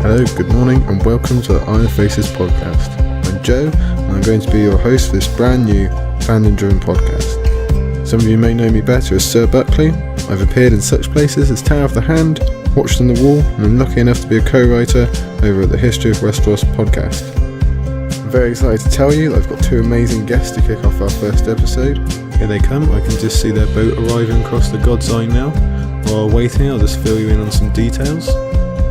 Hello, good morning, and welcome to the Isle of Faces podcast. I'm Joe, and I'm going to be your host for this brand new fandom-driven podcast. Some of you may know me better as Sir Buckley. I've appeared in such places as Tower of the Hand, Watched on the Wall, and I'm lucky enough to be a co-writer over at the History of Westeros podcast. I'm very excited to tell you that I've got two amazing guests to kick off our first episode. Here they come. I can just see their boat arriving across the God's Eye now. While waiting, I'll just fill you in on some details.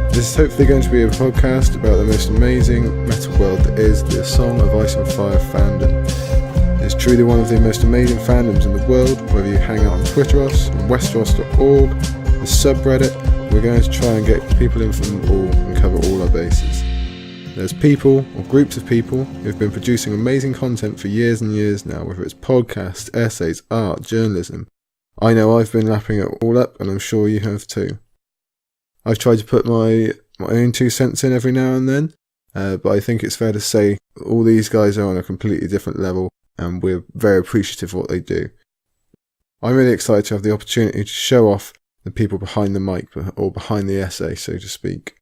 This is hopefully going to be a podcast about the most amazing metal world that is the Song of Ice and Fire fandom. It's truly one of the most amazing fandoms in the world, whether you hang out on Twitteros, on Westeros.org, the subreddit. We're going to try and get people in from all and cover all our bases. There's people, or groups of people, who've been producing amazing content for years and years now, whether it's podcasts, essays, art, journalism. I know I've been lapping it all up, and I'm sure you have too. I've tried to put my own 2 cents in every now and then, but I think it's fair to say all these guys are on a completely different level, and we're very appreciative of what they do. I'm really excited to have the opportunity to show off the people behind the mic, or behind the essay, so to speak.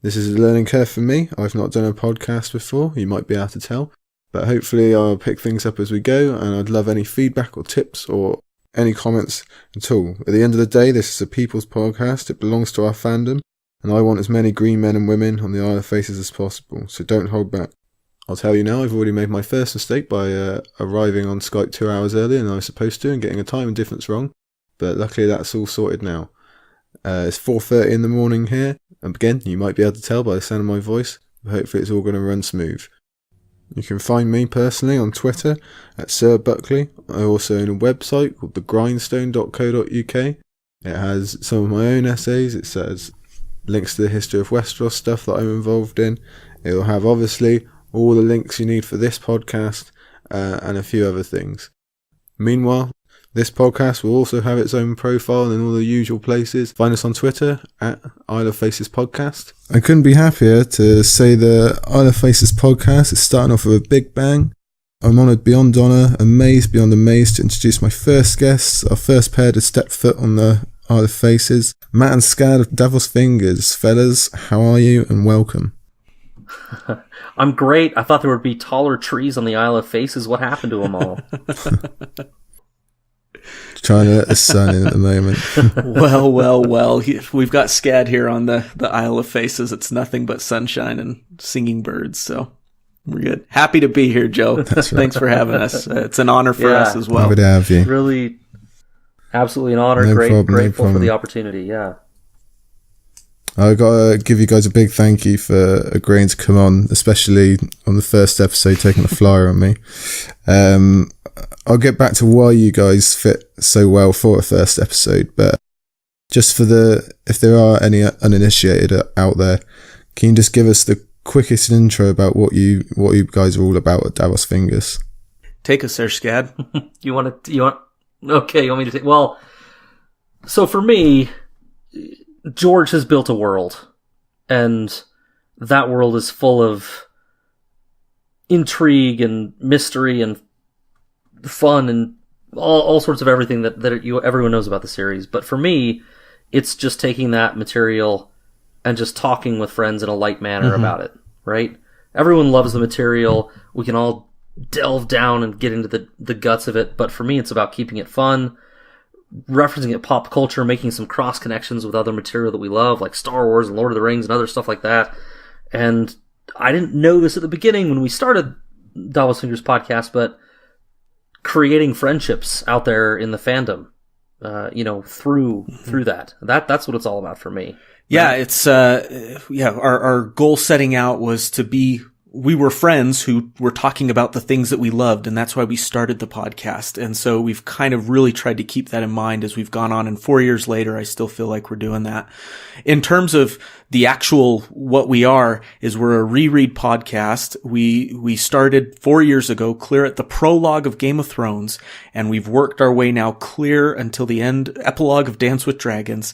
This is a learning curve for me. I've not done a podcast before, you might be able to tell, but hopefully I'll pick things up as we go, and I'd love any feedback or tips or any comments at all. At the end of the day, this is a people's podcast. It belongs to our fandom, and I want as many green men and women on the Isle of Faces as possible, so don't hold back. I'll tell you now, I've already made my first mistake by arriving on Skype 2 hours earlier than I was supposed to and getting a time difference wrong, but luckily that's all sorted now. It's 4:30 in the morning here, and again, you might be able to tell by the sound of my voice, but hopefully it's all going to run smooth. You can find me personally on Twitter at Sir Buckley. I also own a website called thegrindstone.co.uk. It has some of my own essays. It says links to the History of Westeros stuff that I'm involved in. It will have obviously all the links you need for this podcast and a few other things. Meanwhile, this podcast will also have its own profile in all the usual places. Find us on Twitter at Isle of Faces Podcast. I couldn't be happier to say the Isle of Faces Podcast is starting off with a big bang. I'm honoured beyond honour, amazed beyond amazed to introduce my first guests, our first pair to step foot on the Isle of Faces, Matt and Scad of Davos Fingers. Fellas, how are you and welcome? I'm great. I thought there would be taller trees on the Isle of Faces. What happened to them all? Trying to let the sun in at the moment. Well. We've got Scad here on the Isle of Faces. It's nothing but sunshine and singing birds, so we're good. Happy to be here, Joe. That's right. Thanks for having us. It's an honor for us as well. Happy to have you. Really, absolutely an honor. No Grateful problem. for the opportunity, yeah. I've got to give you guys a big thank you for agreeing to come on, especially on the first episode, taking a flyer on me. I'll get back to why you guys fit so well for a first episode, but just for if there are any uninitiated out there, can you just give us the quickest intro about what you guys are all about at Davos Fingers? Take us there, Scad. You want? Okay, you want me to take? Well, so for me, George has built a world, and that world is full of intrigue and mystery and fun and all sorts of everything that everyone knows about the series. But for me, it's just taking that material and just talking with friends in a light manner about it, right? Everyone loves the material. We can all delve down and get into the guts of it. But for me, it's about keeping it fun, referencing it pop culture, making some cross connections with other material that we love, like Star Wars and Lord of the Rings and other stuff like that. And I didn't know this at the beginning when we started Davos Fingers podcast, but creating friendships out there in the fandom, through that. That's what it's all about for me. Yeah, it's our goal setting out was to be, we were friends who were talking about the things that we loved, and that's why we started the podcast. And so we've kind of really tried to keep that in mind as we've gone on, and 4 years later, I still feel like we're doing that. In terms of the actual, what we are, is we're a reread podcast. We started 4 years ago, clear at the prologue of Game of Thrones, and we've worked our way now clear until the epilogue of Dance with Dragons.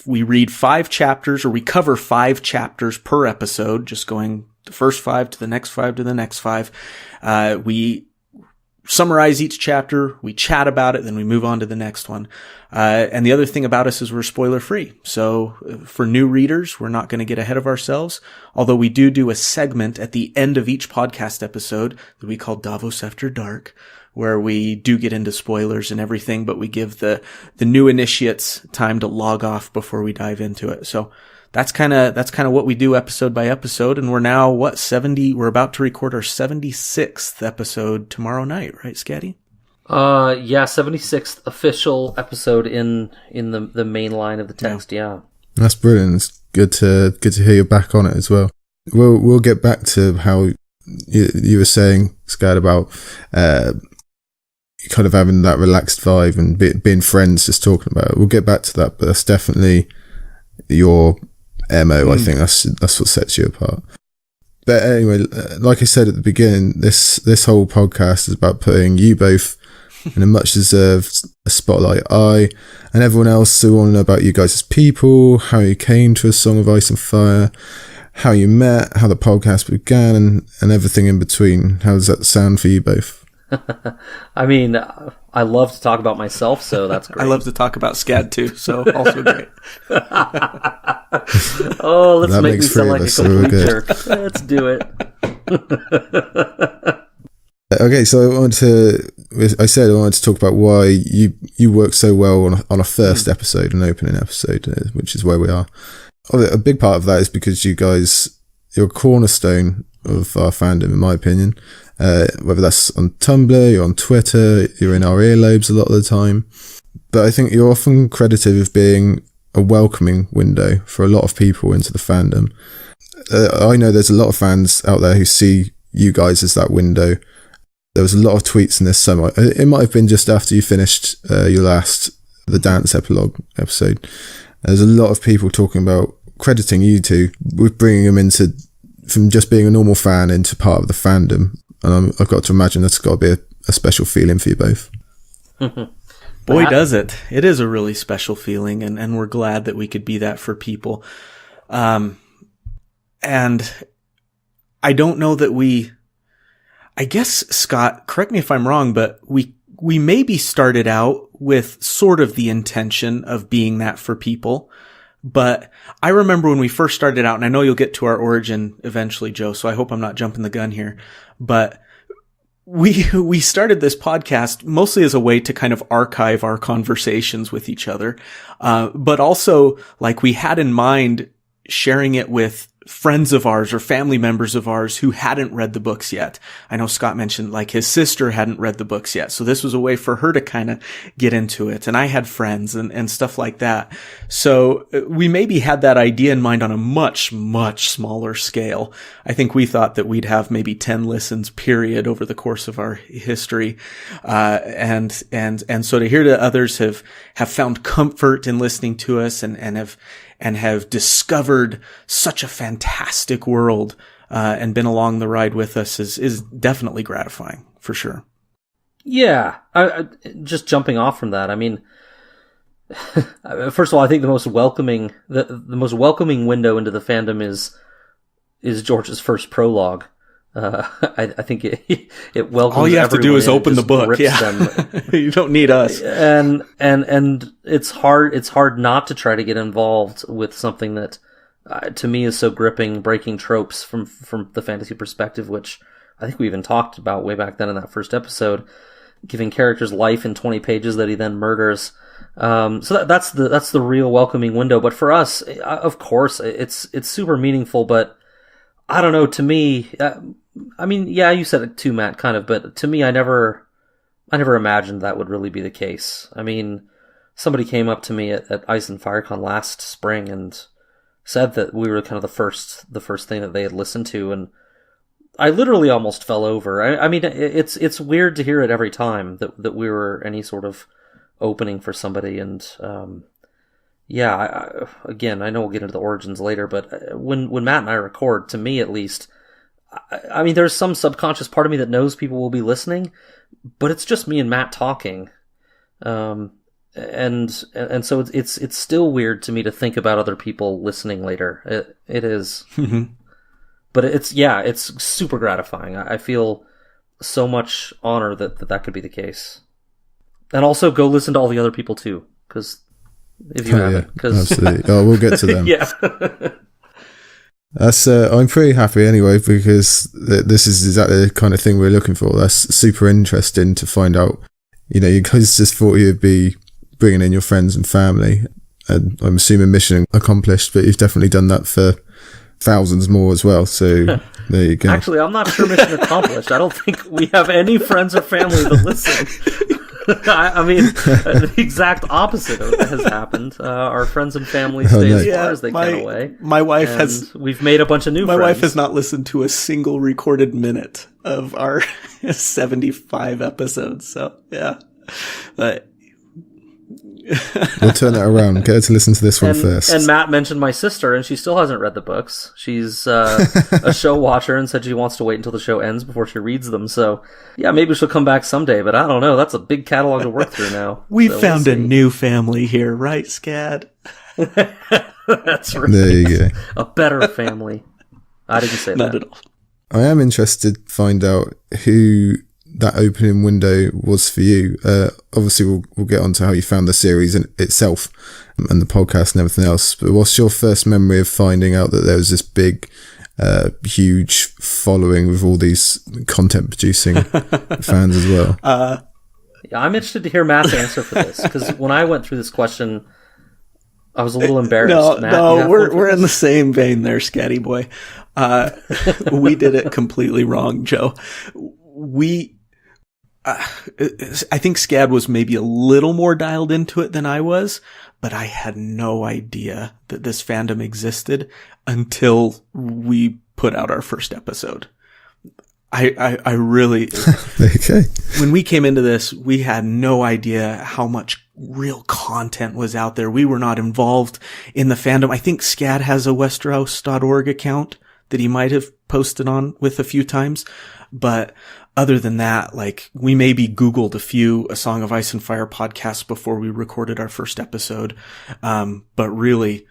We read 5 chapters, or we cover 5 chapters per episode, just going the first 5 to the next 5 to the next 5. We summarize each chapter, we chat about it, then we move on to the next one. And the other thing about us is we're spoiler free. So for new readers, we're not going to get ahead of ourselves. Although we do a segment at the end of each podcast episode that we call Davos After Dark, where we do get into spoilers and everything, but we give the new initiates time to log off before we dive into it. So that's kind of what we do episode by episode. And we're now, we're about to record our 76th episode tomorrow night, right, Scaddy? Yeah, 76th official episode in the main line of the text, yeah. That's brilliant. It's good to hear you're back on it as well. We'll get back to how you were saying, Scad, about kind of having that relaxed vibe and being friends, just talking about it. We'll get back to that, but that's definitely your MO. I think that's what sets you apart. But anyway, like I said at the beginning, this whole podcast is about putting you both in a much deserved spotlight. I and everyone else who want to know about you guys as people, how you came to A Song of Ice and Fire, how you met, how the podcast began, and everything in between. How does that sound for you both? I mean, I love to talk about myself, so that's great. I love to talk about Scad too, so also great. Oh, let's that make me sound like a complete jerk. Let's do it. Okay, so I wanted to talk about why you work so well on a first episode, an opening episode, which is where we are. A big part of that is because you guys, you're a cornerstone of our fandom, in my opinion. Whether that's on Tumblr, you're on Twitter, you're in our earlobes a lot of the time. But I think you're often credited with being a welcoming window for a lot of people into the fandom. I know there's a lot of fans out there who see you guys as that window. There was a lot of tweets in this summer. It might have been just after you finished the dance epilogue episode. There's a lot of people talking about crediting you two with bringing them from just being a normal fan into part of the fandom. And I've got to imagine that's got to be a special feeling for you both. Boy, does it. It is a really special feeling, and we're glad that we could be that for people. And I don't know that I guess, Scott, correct me if I'm wrong, but we maybe started out with sort of the intention of being that for people. But I remember when we first started out, and I know you'll get to our origin eventually, Joe, so I hope I'm not jumping the gun here. But we started this podcast mostly as a way to kind of archive our conversations with each other. But also, like, we had in mind sharing it with friends of ours or family members of ours who hadn't read the books yet. I know Scott mentioned, like, his sister hadn't read the books yet. So this was a way for her to kind of get into it. And I had friends and stuff like that. So we maybe had that idea in mind on a much, much smaller scale. I think we thought that we'd have maybe 10 listens period over the course of our history. And so to hear that others have found comfort in listening to us and have discovered such a fantastic world, and been along the ride with us is definitely gratifying, for sure. Yeah. I just jumping off from that, I mean, first of all, I think the most welcoming window into the fandom is George's first prologue. I think it welcomes. All you have to do is open the book. Yeah, you don't need us. And it's hard not to try to get involved with something that to me is so gripping, breaking tropes from the fantasy perspective, which I think we even talked about way back then in that first episode, giving characters life in 20 pages that he then murders. So that's the real welcoming window. But for us, of course, it's super meaningful. But I don't know. To me, I mean, yeah, you said it too, Matt, kind of. But to me, I never imagined that would really be the case. I mean, somebody came up to me at Ice and FireCon last spring and said that we were kind of the first thing that they had listened to, and I literally almost fell over. I mean, it's weird to hear it every time that we were any sort of opening for somebody, and yeah, again, I know we'll get into the origins later, but when Matt and I record, to me at least, I mean, there's some subconscious part of me that knows people will be listening, but it's just me and Matt talking, and so it's still weird to me to think about other people listening later. It is, but it's super gratifying. I feel so much honor that could be the case. And also go listen to all the other people too, because if you haven't, because absolutely. Oh, we'll get to them. yeah. That's I'm pretty happy anyway, because this is exactly the kind of thing we're looking for. That's super interesting to find out. You know, you guys just thought you'd be bringing in your friends and family, and I'm assuming mission accomplished, but you've definitely done that for thousands more as well. So there you go. Actually, I'm not sure mission accomplished. I don't think we have any friends or family that listen. I mean, the exact opposite has happened. Our friends and family stay as far as they can away. My wife we've made a bunch of new friends. My wife has not listened to a single recorded minute of our 75 episodes. So, yeah. But we'll turn it around. Get her to listen to this one first. And Matt mentioned my sister, and she still hasn't read the books. She's a show watcher and said she wants to wait until the show ends before she reads them. So, yeah, maybe she'll come back someday, but I don't know. That's a big catalog to work through now. We've found a new family here, right, Scad? That's right. There you go. A better family. I didn't say Not that. at all. I am interested to find out who that opening window was for you. Obviously, we'll get on to how you found the series in itself and the podcast and everything else. But what's your first memory of finding out that there was this big, huge following with all these content producing fans as well? Yeah, I'm interested to hear Matt's answer for this, because when I went through this question, I was a little embarrassed. No, we're in the same vein there, Scatty boy. We did it completely wrong, Joe. I think Scad was maybe a little more dialed into it than I was, but I had no idea that this fandom existed until we put out our first episode. I really, Okay. When we came into this, we had no idea how much real content was out there. We were not involved in the fandom. I think Scad has a Westeros.org account that he might have posted on with a few times, but other than that, like, we maybe Googled A Song of Ice and Fire podcasts before we recorded our first episode. But really,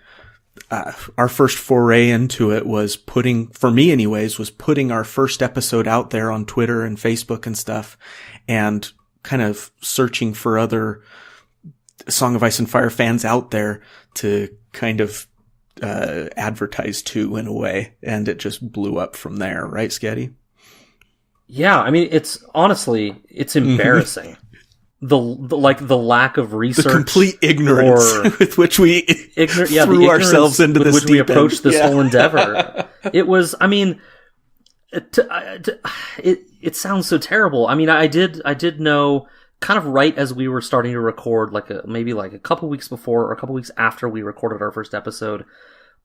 our first foray into it was for me anyways, was putting our first episode out there on Twitter and Facebook and stuff, and kind of searching for other Song of Ice and Fire fans out there to kind of advertise to in a way. And it just blew up from there. Right, Scatty? Yeah, I mean, it's embarrassing. The lack of research, the complete ignorance with which we threw ourselves into this, with which we approached this whole endeavor. It was, I mean, it sounds so terrible. I mean, I did know kind of right as we were starting to record, maybe a couple weeks before or a couple weeks after we recorded our first episode.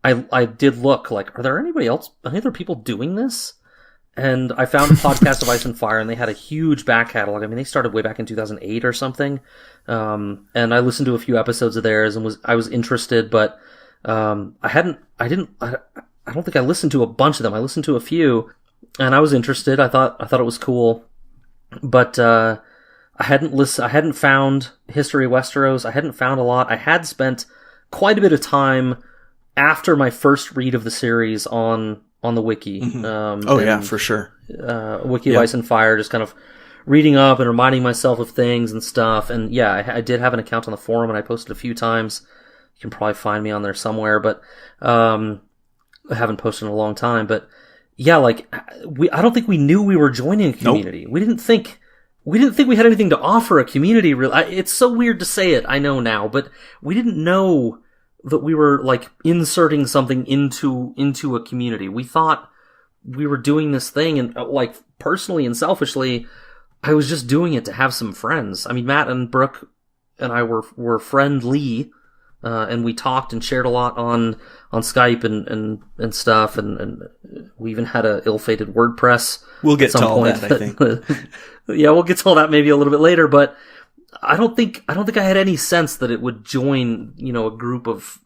I did look are there any other people doing this? And I found a podcast of Ice and Fire, and they had a huge back catalog. I mean, they started way back in 2008 or something. And I listened to a few episodes of theirs and I was interested, but I don't think I listened to a bunch of them. I listened to a few, and I was interested. I thought it was cool, but I hadn't found History of Westeros. I hadn't found a lot. I had spent quite a bit of time after my first read of the series on the wiki. Mm-hmm. Yeah, for sure. Wiki of Ice and Fire, just kind of reading up and reminding myself of things and stuff. And yeah, I did have an account on the forum, and I posted a few times. You can probably find me on there somewhere, but I haven't posted in a long time. But yeah, I don't think we knew we were joining a community. Nope. We didn't think we had anything to offer a community. It's so weird to say it, I know now, but we didn't know that we were inserting something into a community. We thought we were doing this thing, and personally and selfishly, I was just doing it to have some friends. I mean, Matt and Brooke and I were friendly, and we talked and shared a lot on Skype and stuff, and we even had a ill-fated WordPress. We'll get to all that, I think. Yeah, we'll get to all that maybe a little bit later, but I don't think I had any sense that it would join, a group of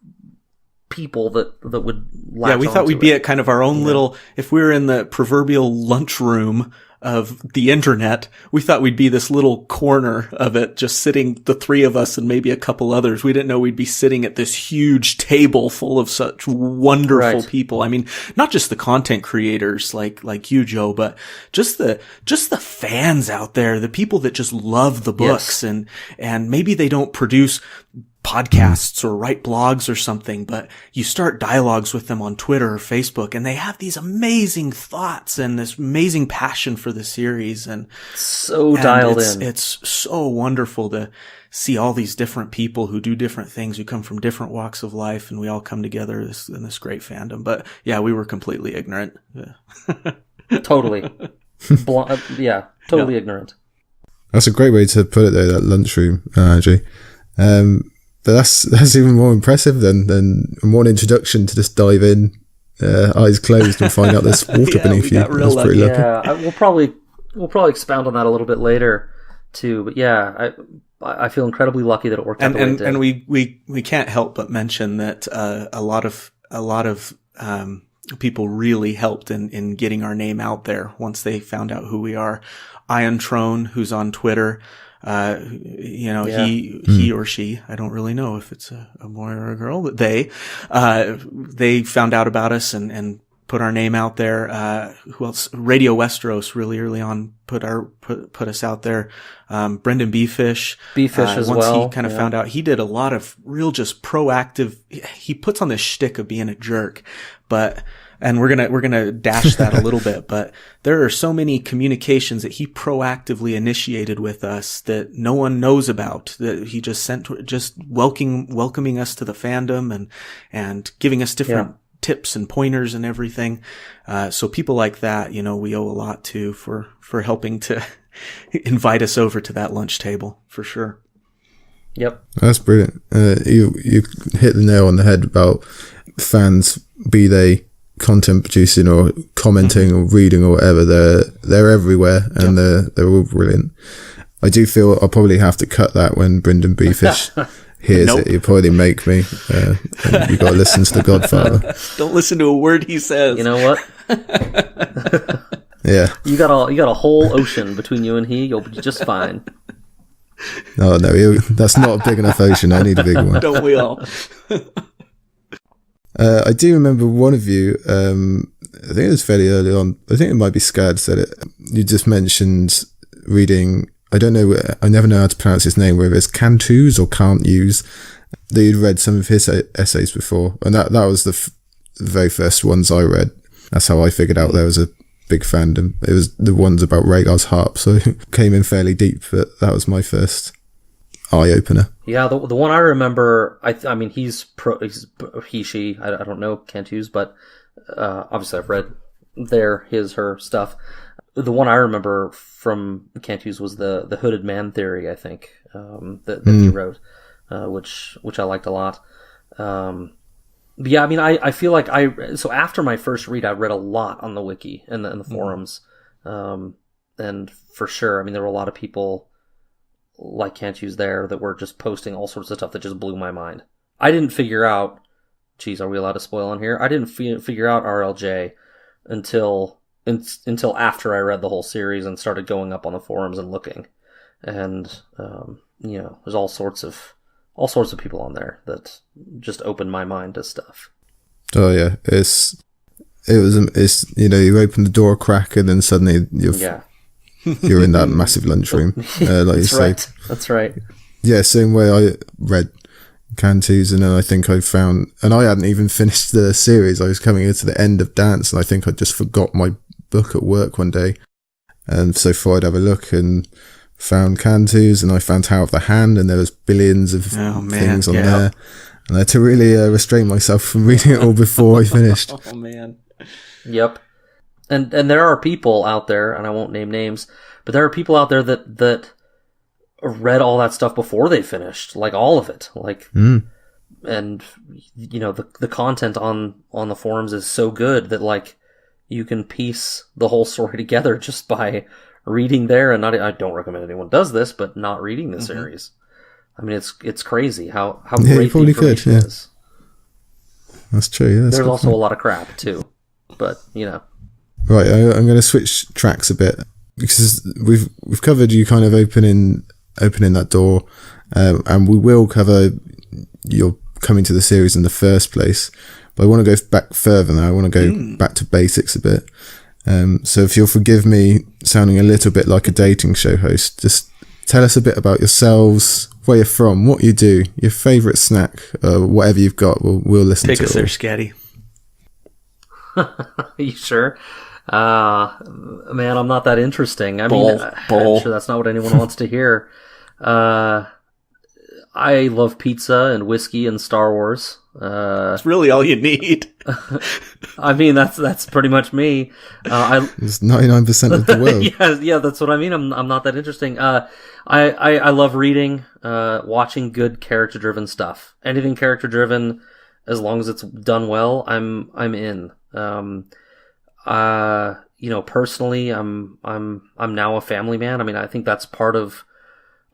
people that would latch. Yeah, we thought we'd be at kind of our own little, if we were in the proverbial lunchroom of the internet. We thought we'd be this little corner of it, just sitting, the three of us and maybe a couple others. We didn't know we'd be sitting at this huge table full of such wonderful people. I mean, not just the content creators like you, Joe, but just the fans out there, the people that just love the books. Yes. And maybe they don't produce podcasts or write blogs or something, but you start dialogues with them on Twitter or Facebook, and they have these amazing thoughts and this amazing passion for the series, and dialed in. It's so wonderful to see all these different people who do different things, who come from different walks of life, and we all come together in this great fandom. But yeah, we were completely ignorant. Totally. Totally ignorant. That's a great way to put it, though, that lunchroom analogy. But that's even more impressive than one introduction to just dive in, eyes closed, and find out there's water beneath you. That's pretty lucky. Yeah, we'll probably expound on that a little bit later too. But yeah, I feel incredibly lucky that it worked out the way it did. And we can't help but mention that a lot of people really helped in getting our name out there once they found out who we are. Ian Trone, who's on Twitter. He or she, I don't really know if it's a boy or a girl, but they found out about us and put our name out there. Who else? Radio Westeros really early on put us out there. Brendan Beefish as well. Once he kind of found out, he did a lot of real just proactive, he puts on this shtick of being a jerk, and we're gonna dash that a little bit, but there are so many communications that he proactively initiated with us that no one knows about, that he just sent, just welcoming us to the fandom and giving us different tips and pointers and everything. So people like that, we owe a lot to for helping to invite us over to that lunch table, for sure. Yep. That's brilliant. You hit the nail on the head about fans, be they content producing or commenting or reading or whatever, they're everywhere, and they're all brilliant. I do feel I'll probably have to cut that when Brendan Beefish hears it. He'll probably make me. You got to listen to The Godfather. Don't listen to a word he says. You know what? Yeah. You got a whole ocean between you and he. You'll be just fine. Oh no, that's not a big enough ocean. I need a bigger one. Don't we all? I do remember one of you, I think it was fairly early on, I think it might be Scad said it, you just mentioned reading, I don't know, I never know how to pronounce his name, whether it's Cantus or Can't Use, that you'd read some of his essays before, and that was the very first ones I read. That's how I figured out there was a big fandom. It was the ones about Rhaegar's harp, so it came in fairly deep, but that was my first eye-opener. Yeah, the one I remember, I mean, he, she, I don't know, Cantus, but obviously I've read his, her stuff. The one I remember from Cantus was the hooded man theory, I think, that he wrote, which I liked a lot. But yeah, I mean, I feel like so after my first read, I read a lot on the wiki and the forums. And for sure, I mean, there were a lot of people like Cantus there that were just posting all sorts of stuff that just blew my mind. I didn't figure out, geez, are we allowed to spoil on here? I didn't figure out RLJ until after I read the whole series and started going up on the forums and looking. And, there's all sorts of people on there that just opened my mind to stuff. Oh yeah, it's you open the door a crack and then suddenly you're in that massive lunchroom, like you say. Right. That's right. Yeah, same way I read Cantus, and then I think I found, and I hadn't even finished the series. I was coming into the end of Dance, and I think I just forgot my book at work one day, and so thought I'd have a look and found Cantus, and I found Tower of the Hand, and there was billions of things on there, and I had to really restrain myself from reading it all before I finished. Oh man. Yep. And there are people out there, and I won't name names, but there are people out there that read all that stuff before they finished, like all of it, and the content on the forums is so good that like you can piece the whole story together just by reading there, and I don't recommend anyone does this, but not reading the series. I mean, it's crazy how great the information is. That's true. Yeah, there's also a lot of crap too, but Right, I'm going to switch tracks a bit. because we've covered you kind of opening that door, and we will cover your coming to the series in the first place. But I want to go back further now. I want to go back to basics a bit. So if you'll forgive me sounding a little bit like a dating show host, just tell us a bit about yourselves, where you're from, what you do, your favourite snack, whatever you've got. We'll listen to it. Take us there, Scaddy. You sure? Man, I'm not that interesting. I mean, I'm sure that's not what anyone wants to hear. I love pizza and whiskey and Star Wars. That's really all you need. I mean, that's pretty much me. It's 99% of the world. yeah, that's what I mean. I'm not that interesting. I love reading, watching good character-driven stuff. Anything character-driven, as long as it's done well, I'm in. Personally, I'm now a family man. I mean, I think that's part of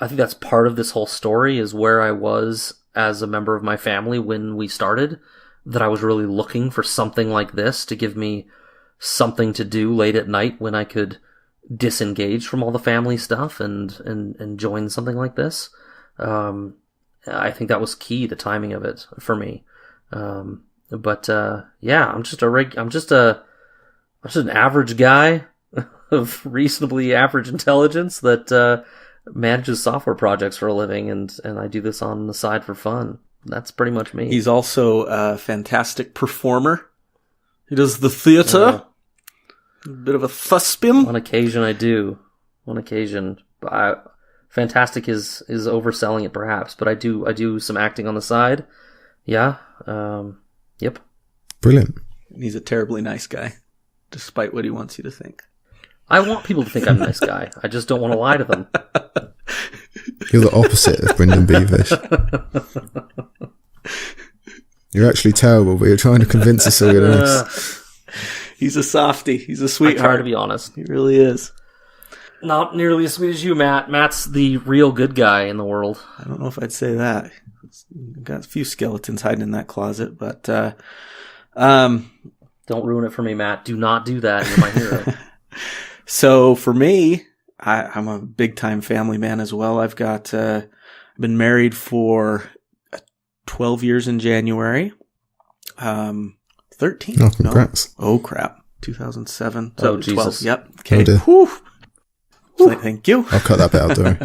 this whole story, is where I was as a member of my family when we started, that I was really looking for something like this to give me something to do late at night when I could disengage from all the family stuff and join something like this. I think that was key, the timing of it for me. I'm just an average guy of reasonably average intelligence that manages software projects for a living, and I do this on the side for fun. That's pretty much me. He's also a fantastic performer. He does the theater. A bit of a thespian. On occasion I do. Fantastic is overselling it perhaps, but I do some acting on the side. Yeah. Yep. Brilliant. He's a terribly nice guy, despite what he wants you to think. I want people to think I'm a nice guy. I just don't want to lie to them. You're the opposite of Brendan Beavish. You're actually terrible, but you're trying to convince us all you're nice. He's a softie. He's a sweetheart. I try to be honest. He really is. Not nearly as sweet as you, Matt. Matt's the real good guy in the world. I don't know if I'd say that. I've got a few skeletons hiding in that closet, but don't ruin it for me, Matt. Do not do that. You're my hero. So for me, I'm a big time family man as well. I've been married for 12 years in January. 13. Oh, congrats. No. Oh, crap. 2007. Oh, 12. Jesus. Yep. Okay. Oh, Thank you. I'll cut that bit out, don't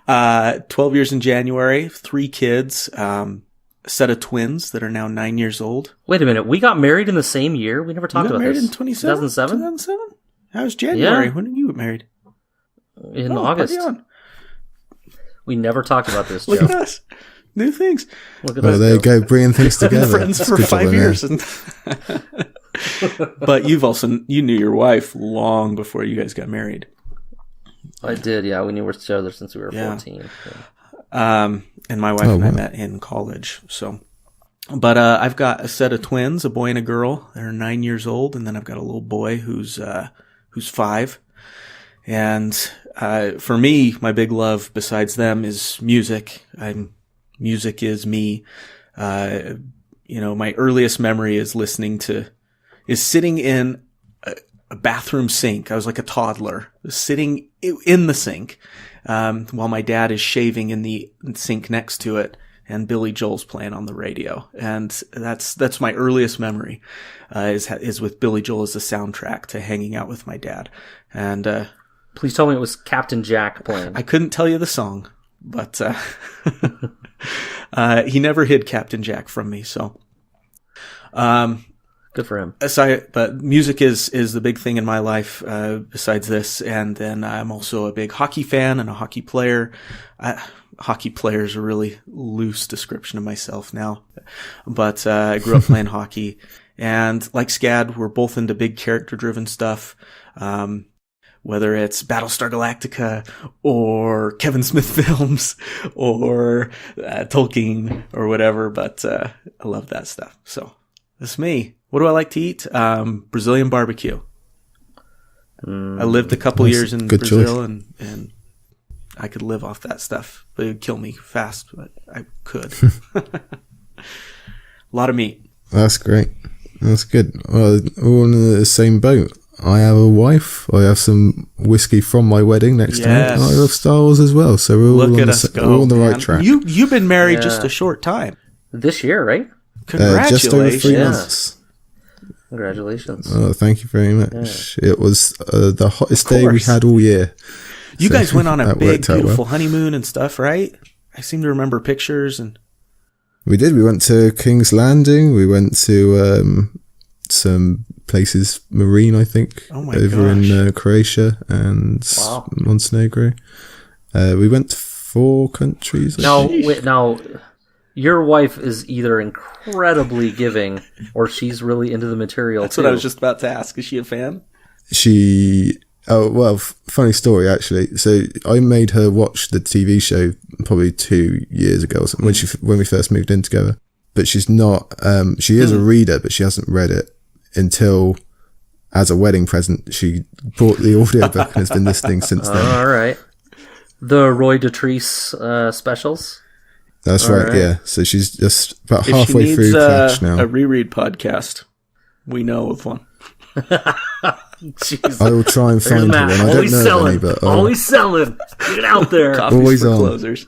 worry. 12 years in January, 3 kids, a set of twins that are now 9 years old. Wait a minute. We got married in the same year? We never talked about this. You got married in 2007? 2007? That was January. Yeah. When did you get married? In August. We never talked about this, Joe. Look at us. New things. Look at Well, there you go, bringing things together. Friends That's for good 5 job, years. yeah. But you knew your wife long before you guys got married. I did, yeah. We knew each other since we were 14. Yeah. And my wife and I met in college. So, but I've got a set of twins, a boy and a girl. They're 9 years old, and then I've got a little boy who's 5. And for me, my big love besides them is music. Music is me. My earliest memory is sitting in a bathroom sink. I was like a toddler, sitting in the sink, while my dad is shaving in the sink next to it, and Billy Joel's playing on the radio. And that's my earliest memory, is with Billy Joel as the soundtrack to hanging out with my dad. And, please tell me it was Captain Jack playing. I couldn't tell you the song, but, he never hid Captain Jack from me. So, good for him. But music is the big thing in my life, besides this. And then I'm also a big hockey fan and a hockey player. Hockey player is a really loose description of myself now, but, I grew up playing hockey, and like Scad, we're both into big character driven stuff. Whether it's Battlestar Galactica or Kevin Smith films or Tolkien or whatever, but I love that stuff. So that's me. What do I like to eat? Brazilian barbecue. I lived a couple years in Brazil, and I could live off that stuff. But it would kill me fast, but I could. A lot of meat. That's great. That's good. Well, we're all in the same boat. I have a wife. I have some whiskey from my wedding next to me. And I love Star Wars as well. So we're all, we're on the right track. You've been married just a short time. This year, right? Congratulations. Just over 3 months. Congratulations. Oh, thank you very much. It was the hottest day we had all year. You guys went on a big, beautiful honeymoon and stuff, right? I seem to remember pictures. And we did. We went to King's Landing. We went to some places, Marine, I think, over in Croatia and Montenegro. We went to 4 countries. Now, your wife is either incredibly giving or she's really into the material. That's what I was just about to ask. Is she a fan? Funny story actually. So I made her watch the TV show probably 2 years ago or something, when we first moved in together. But she's not. She is a reader, but she hasn't read it until, as a wedding present, she bought the audiobook and has been listening since then. All right. The Roy Dotrice specials. That's right. Yeah. So she's just about halfway through Clash now. A reread podcast, we know of one. Jeez. I will try and find her one. I don't know of any, but always selling. Get it out there. Always on. Closers.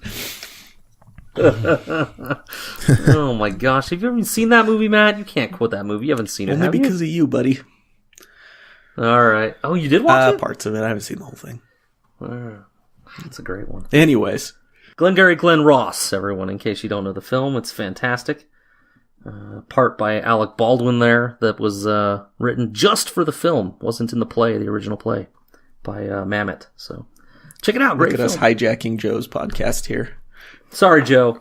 Oh my gosh! Have you ever seen that movie, Matt? You can't quote that movie. You haven't seen it. Only because of you, buddy. All right. Oh, you did watch it? Parts of it. I haven't seen the whole thing. That's a great one. Anyways, Glengarry Glen Ross, everyone, in case you don't know the film, it's fantastic. Part by Alec Baldwin there that was written just for the film, wasn't in the play, the original play by Mamet. So check it out. Great look at film. us hijacking Joe's podcast here. Sorry, Joe.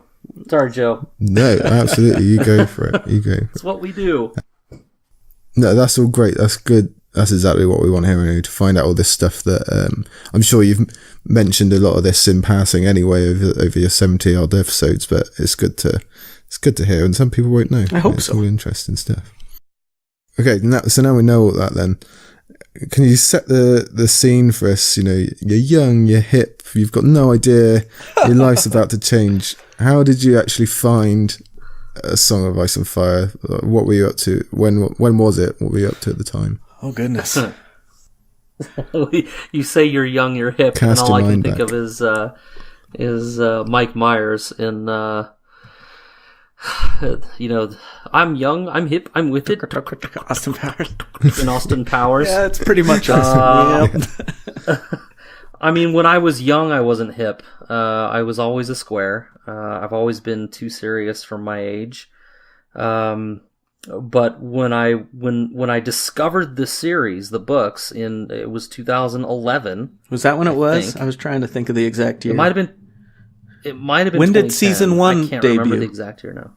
No, absolutely. You go for it. You go. It's what we do. No, that's all great. That's good. That's exactly what we want here, to find out all this stuff that I'm sure you've mentioned a lot of this in passing anyway over your 70 odd episodes, but it's good to hear, and some people won't know. I hope it's so. All interesting stuff. Okay, so now we know all that then. Can you set the scene for us? You're young, you're hip, you've got no idea, your life's about to change. How did you actually find A Song of Ice and Fire? What were you up to? When was it? What were you up to at the time? Oh, goodness. You say you're young, you're hip, and all I can think of is Mike Myers in... I'm young, I'm hip, I'm with it. Austin Powers. In Austin Powers. Yeah, it's pretty much Austin. I mean, when I was young, I wasn't hip. I was always a square. I've always been too serious for my age. But when I discovered the series, the books, it was 2011. Was that when it was? I was trying to think of the exact year. It might have been. When did season 1 I can't debut? remember the exact year now.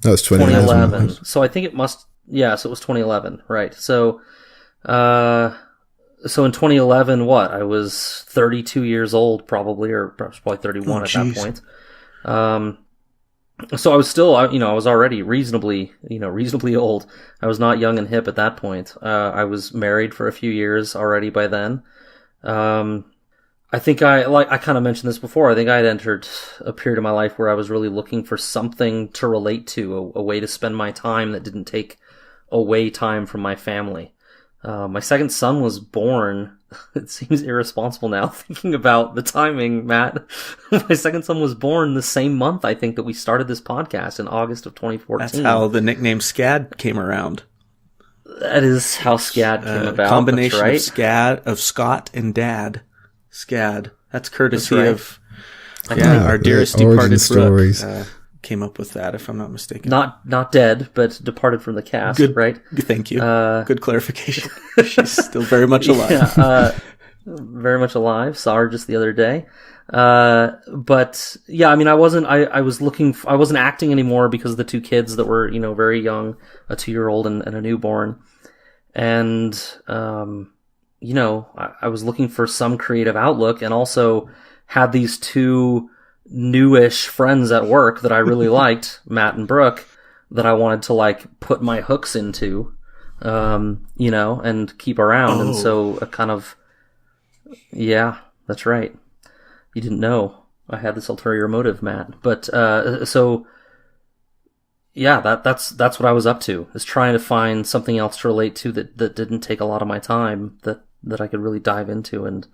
That was 2011. So I think it must. Yeah, so it was 2011, right? So in 2011, I was 32 years old, probably, or probably 31 at that point. So I was still, I was already reasonably old. I was not young and hip at that point. I was married for a few years already by then. I think I kind of mentioned this before. I think I had entered a period of my life where I was really looking for something to relate to, a way to spend my time that didn't take away time from my family. My second son was born. It seems irresponsible now thinking about the timing, Matt. My second son was born the same month, I think, that we started this podcast in August of 2014. That's how the nickname Scad came around. That is how Scad came about. Combination That's right. of Scott and Dad. Scad. That's courtesy That's right. of our dearest departed stories. Brooke. Came up with that, if I'm not mistaken. Not dead, but departed from the cast. Good, right? Thank you. Good clarification. She's still very much alive. Yeah, very much alive. Saw her just the other day. But yeah, I mean, I wasn't acting anymore because of the two kids that were, very young, a 2-year-old and a newborn. And, I was looking for some creative outlook, and also had these two newish friends at work that I really liked, Matt and Brooke, that I wanted to put my hooks into, and keep around. And so a kind of, yeah, that's right. You didn't know I had this ulterior motive, Matt. But, so yeah, that's what I was up to, is trying to find something else to relate to that didn't take a lot of my time, that I could really dive into and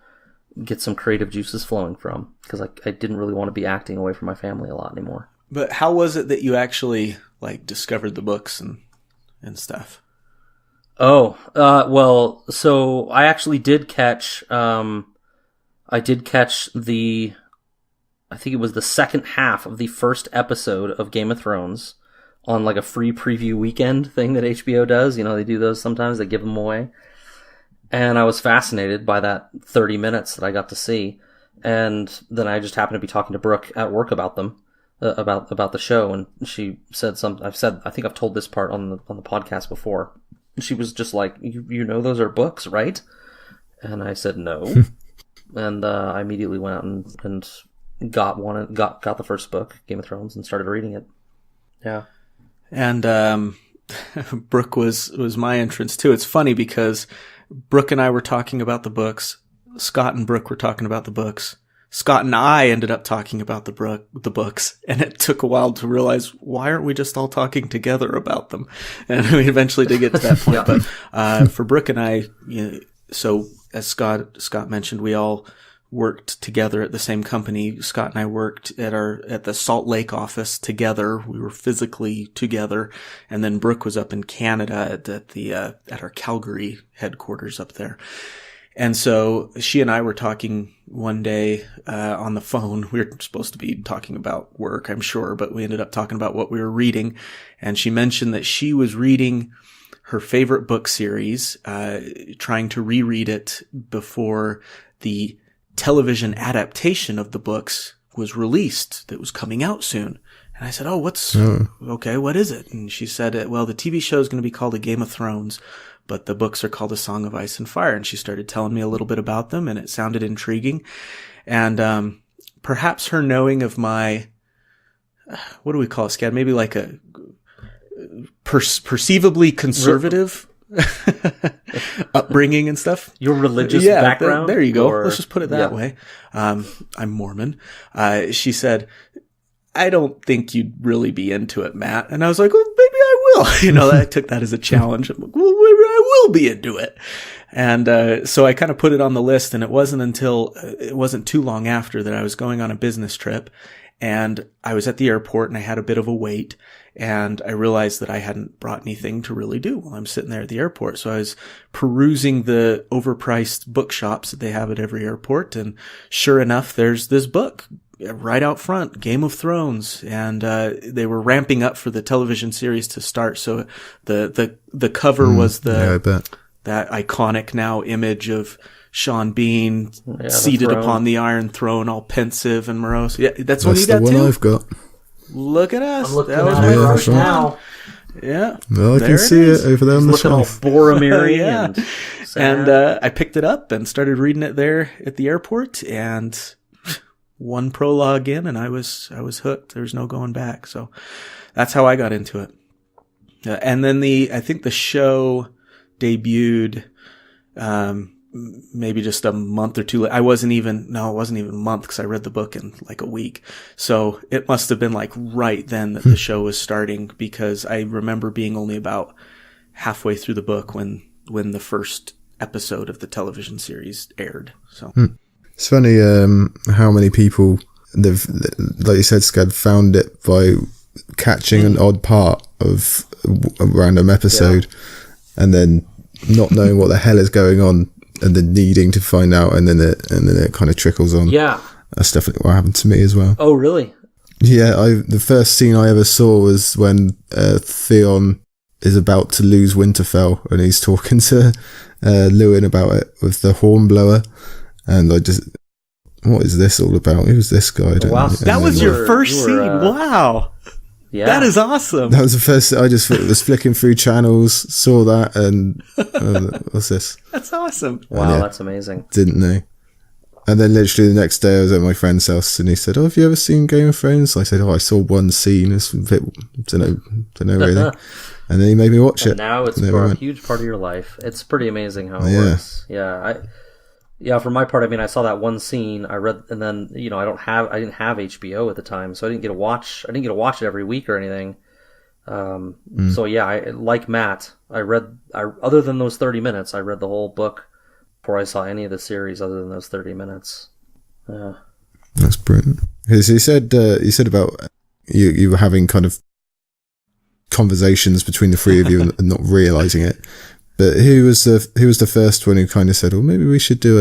get some creative juices flowing from, because I didn't really want to be acting away from my family a lot anymore. But how was it that you actually discovered the books and stuff? Oh, well, so I actually did catch I think it was the second half of the first episode of Game of Thrones on a free preview weekend thing that HBO does. They do those sometimes, they give them away. And I was fascinated by that 30 minutes that I got to see. And then I just happened to be talking to Brooke at work about them, about the show. And she said something. I think I've told this part on the podcast before. She was just like, you know, those are books, right? And I said, no. And I immediately went out and got the first book, Game of Thrones, and started reading it. Yeah. And Brooke was my entrance too. It's funny because Brooke and I were talking about the books. Scott and Brooke were talking about the books. Scott and I ended up talking about the books, and it took a while to realize, why aren't we just all talking together about them? And we eventually did get to that point. Yeah. But for Brooke and I, so as Scott mentioned, we all worked together at the same company. Scott and I worked at the Salt Lake office together. We were physically together, and then Brooke was up in Canada at our Calgary headquarters up there. And so she and I were talking one day on the phone. We were supposed to be talking about work, I'm sure, but we ended up talking about what we were reading. And she mentioned that she was reading her favorite book series, trying to reread it before the television adaptation of the books was released, that was coming out soon. And I said, okay, what is it? And she said, well, the TV show is going to be called A Game of Thrones, but the books are called A Song of Ice and Fire. And she started telling me a little bit about them, and it sounded intriguing. And perhaps her knowing of my, what do we call it, Scad? Maybe like a perceivably conservative upbringing and stuff. Your religious background? There you go. Let's just put it that way. I'm Mormon. She said, I don't think you'd really be into it, Matt. And I was like, well, maybe I will. I took that as a challenge. I'm like, well, maybe I will be into it. And so I kind of put it on the list, and it wasn't too long after that I was going on a business trip, and I was at the airport, and I had a bit of a wait, and I realized that I hadn't brought anything to really do while I'm sitting there at the airport. So I was perusing the overpriced bookshops that they have at every airport, and sure enough, there's this book right out front, Game of Thrones, and they were ramping up for the television series to start. So the cover was that iconic now image of Sean Bean seated upon the Iron Throne, all pensive and morose. Yeah, that's one you got too. That's the one I've got. Look at us. I'm looking at it right now. Yeah. Well, I can see it over there on the shelf. Looking all Boromir yeah. And I picked it up and started reading it there at the airport, and one prologue in, and I was hooked. There was no going back. So that's how I got into it. And then I think the show debuted, maybe just a month or two. It wasn't even a month, because I read the book in like a week. So it must have been like right then that the show was starting, because I remember being only about halfway through the book when the first episode of the television series aired. So. It's funny how many people, like you said, Scad, found it by catching an odd part of a random episode and then not knowing what the hell is going on, and then needing to find out, and then it kind of trickles on. Yeah. That's definitely what happened to me as well. Oh, really? Yeah, the first scene I ever saw was when Theon is about to lose Winterfell, and he's talking to Lewin about it with the hornblower. And I just, what is this all about? Who's this guy? Wow, that was your first scene. Wow. Yeah. That is awesome. That was the first, I just was flicking through channels, saw that, and what's this? That's awesome. Wow, that's amazing. Didn't know. And then literally the next day I was at my friend's house, and he said, have you ever seen Game of Thrones? I said, I saw one scene. It's a bit, don't know really. And then he made me watch it. Now it's a huge part of your life. It's pretty amazing how it works. Yeah, for my part, I mean, I saw that one scene, I read, and then, I didn't have HBO at the time, so I didn't get to watch it every week or anything. So yeah, like Matt, other than those 30 minutes, I read the whole book before I saw any of the series other than those 30 minutes. That's brilliant. Because you said about you were having kind of conversations between the three of you and not realizing it. But who was the first one who kind of said, "Well, maybe we should do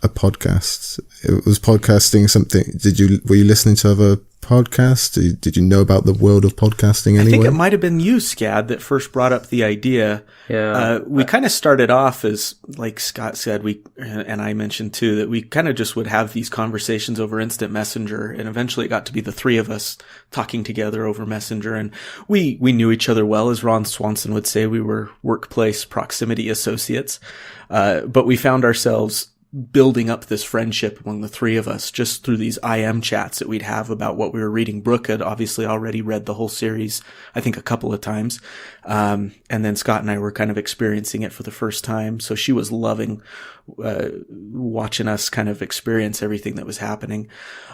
a podcast"? It was podcasting something. Were you listening to other podcasts? Did you know about the world of podcasting anyway? I think it might have been you, Scad, that first brought up the idea. Yeah. We kind of started off as, like Scott said, and I mentioned too, that we kind of just would have these conversations over instant messenger, and eventually it got to be the three of us talking together over messenger, and we knew each other well. As Ron Swanson would say, we were workplace proximity associates, but we found ourselves building up this friendship among the three of us just through these IM chats that we'd have about what we were reading. Brooke had obviously already read the whole series, I think a couple of times. And then Scott and I were kind of experiencing it for the first time. So she was loving, watching us kind of experience everything that was happening.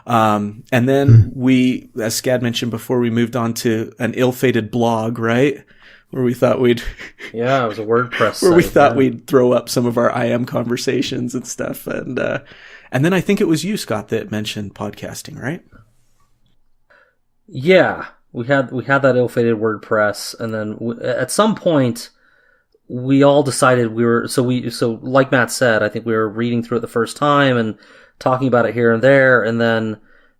And then we, as Scad mentioned before, we moved on to an ill-fated blog, right? Where we thought we'd... Yeah, it was a WordPress where we site, thought we'd throw up some of our IM conversations and stuff. And then I think it was you, Scott, that mentioned podcasting, right? Yeah, we had that ill-fated WordPress, and then at some point we all decided so like Matt said, I think we were reading through it the first time and talking about it here and there, and then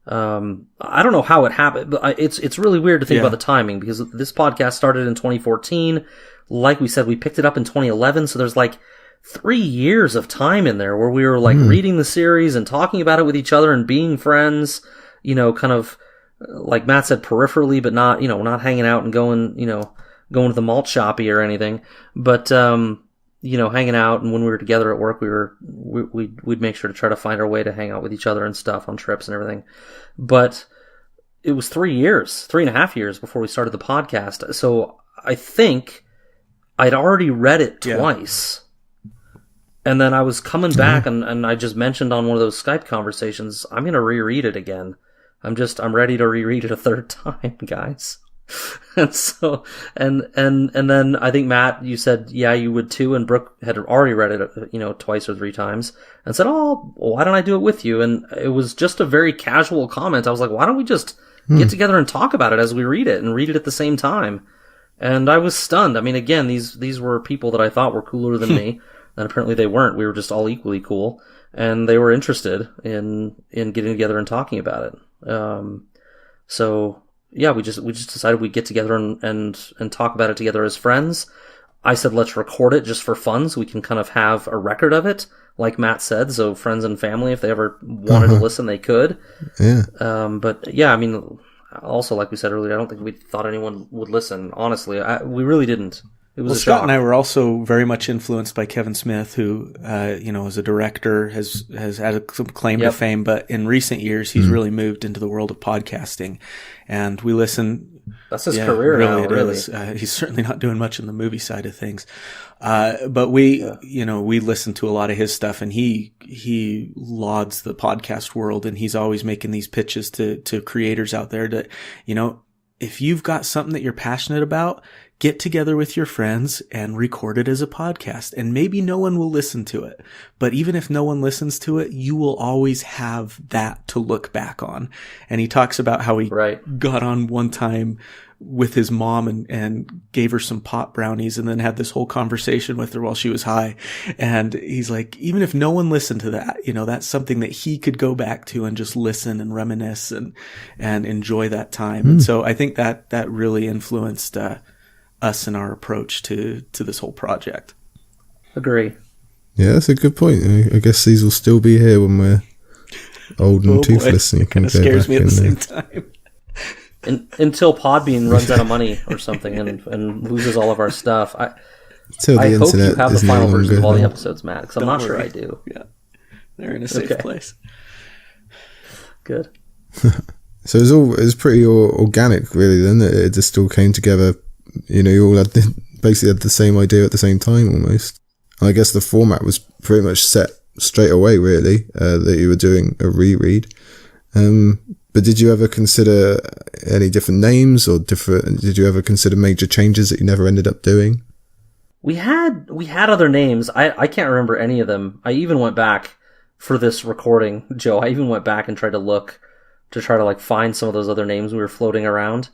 I don't know how it happened, but it's really weird to think about the timing, because this podcast started in 2014. Like we said, we picked it up in 2011, so there's like 3 years of time in there where we were like reading the series and talking about it with each other and being friends, kind of like Matt said, peripherally, but not, not hanging out and going to the malt shoppy or anything, but hanging out. And when we were together at work, we'd make sure to try to find our way to hang out with each other and stuff on trips and everything. But it was 3.5 years before we started the podcast. So I think I'd already read it twice. And then I was coming back and I just mentioned on one of those Skype conversations, I'm going to reread it again. I'm ready to reread it a third time, guys. And so, and then I think Matt, you said, yeah, you would too. And Brooke had already read it, twice or three times and said, oh, why don't I do it with you? And it was just a very casual comment. I was like, why don't we just get together and talk about it as we read it and read it at the same time? And I was stunned. I mean, again, these were people that I thought were cooler than me, and apparently they weren't. We were just all equally cool, and they were interested in getting together and talking about it. So yeah, we just decided we'd get together and talk about it together as friends. I said, let's record it just for fun so we can kind of have a record of it, like Matt said, so friends and family, if they ever wanted to listen, they could. Yeah. But yeah, I mean, also, like we said earlier, I don't think we thought anyone would listen. Honestly, we really didn't. It was a shock. Scott and I were also very much influenced by Kevin Smith, who, as a director has had some claim to fame, but in recent years, he's really moved into the world of podcasting, and we listen. That's his career really, now, really. He's certainly not doing much in the movie side of things. But we listen to a lot of his stuff, and he lauds the podcast world, and he's always making these pitches to creators out there that, if you've got something that you're passionate about, get together with your friends and record it as a podcast. And maybe no one will listen to it, but even if no one listens to it, you will always have that to look back on. And he talks about how he got on one time with his mom and gave her some pot brownies and then had this whole conversation with her while she was high. And he's like, even if no one listened to that, that's something that he could go back to and just listen and reminisce and enjoy that time. And so I think that really influenced, us and our approach to this whole project. Agree. Yeah, that's a good point. I guess these will still be here when we're old and toothless. And you can kind of scares me at the same time. Until Podbean runs out of money or something and loses all of our stuff. I hope you have the final version of all the episodes, Matt, because I'm not sure I do. Yeah, they're in a safe place. Good. So it was pretty organic, really. Then it just all came together. You all basically had the same idea at the same time, almost. And I guess the format was pretty much set straight away, really, that you were doing a reread. But But did you ever consider any different names or did you ever consider major changes that you never ended up doing? We had other names. I can't remember any of them. I even went back for this recording, Joe. I even went back and tried to look to try to like find some of those other names we were floating around,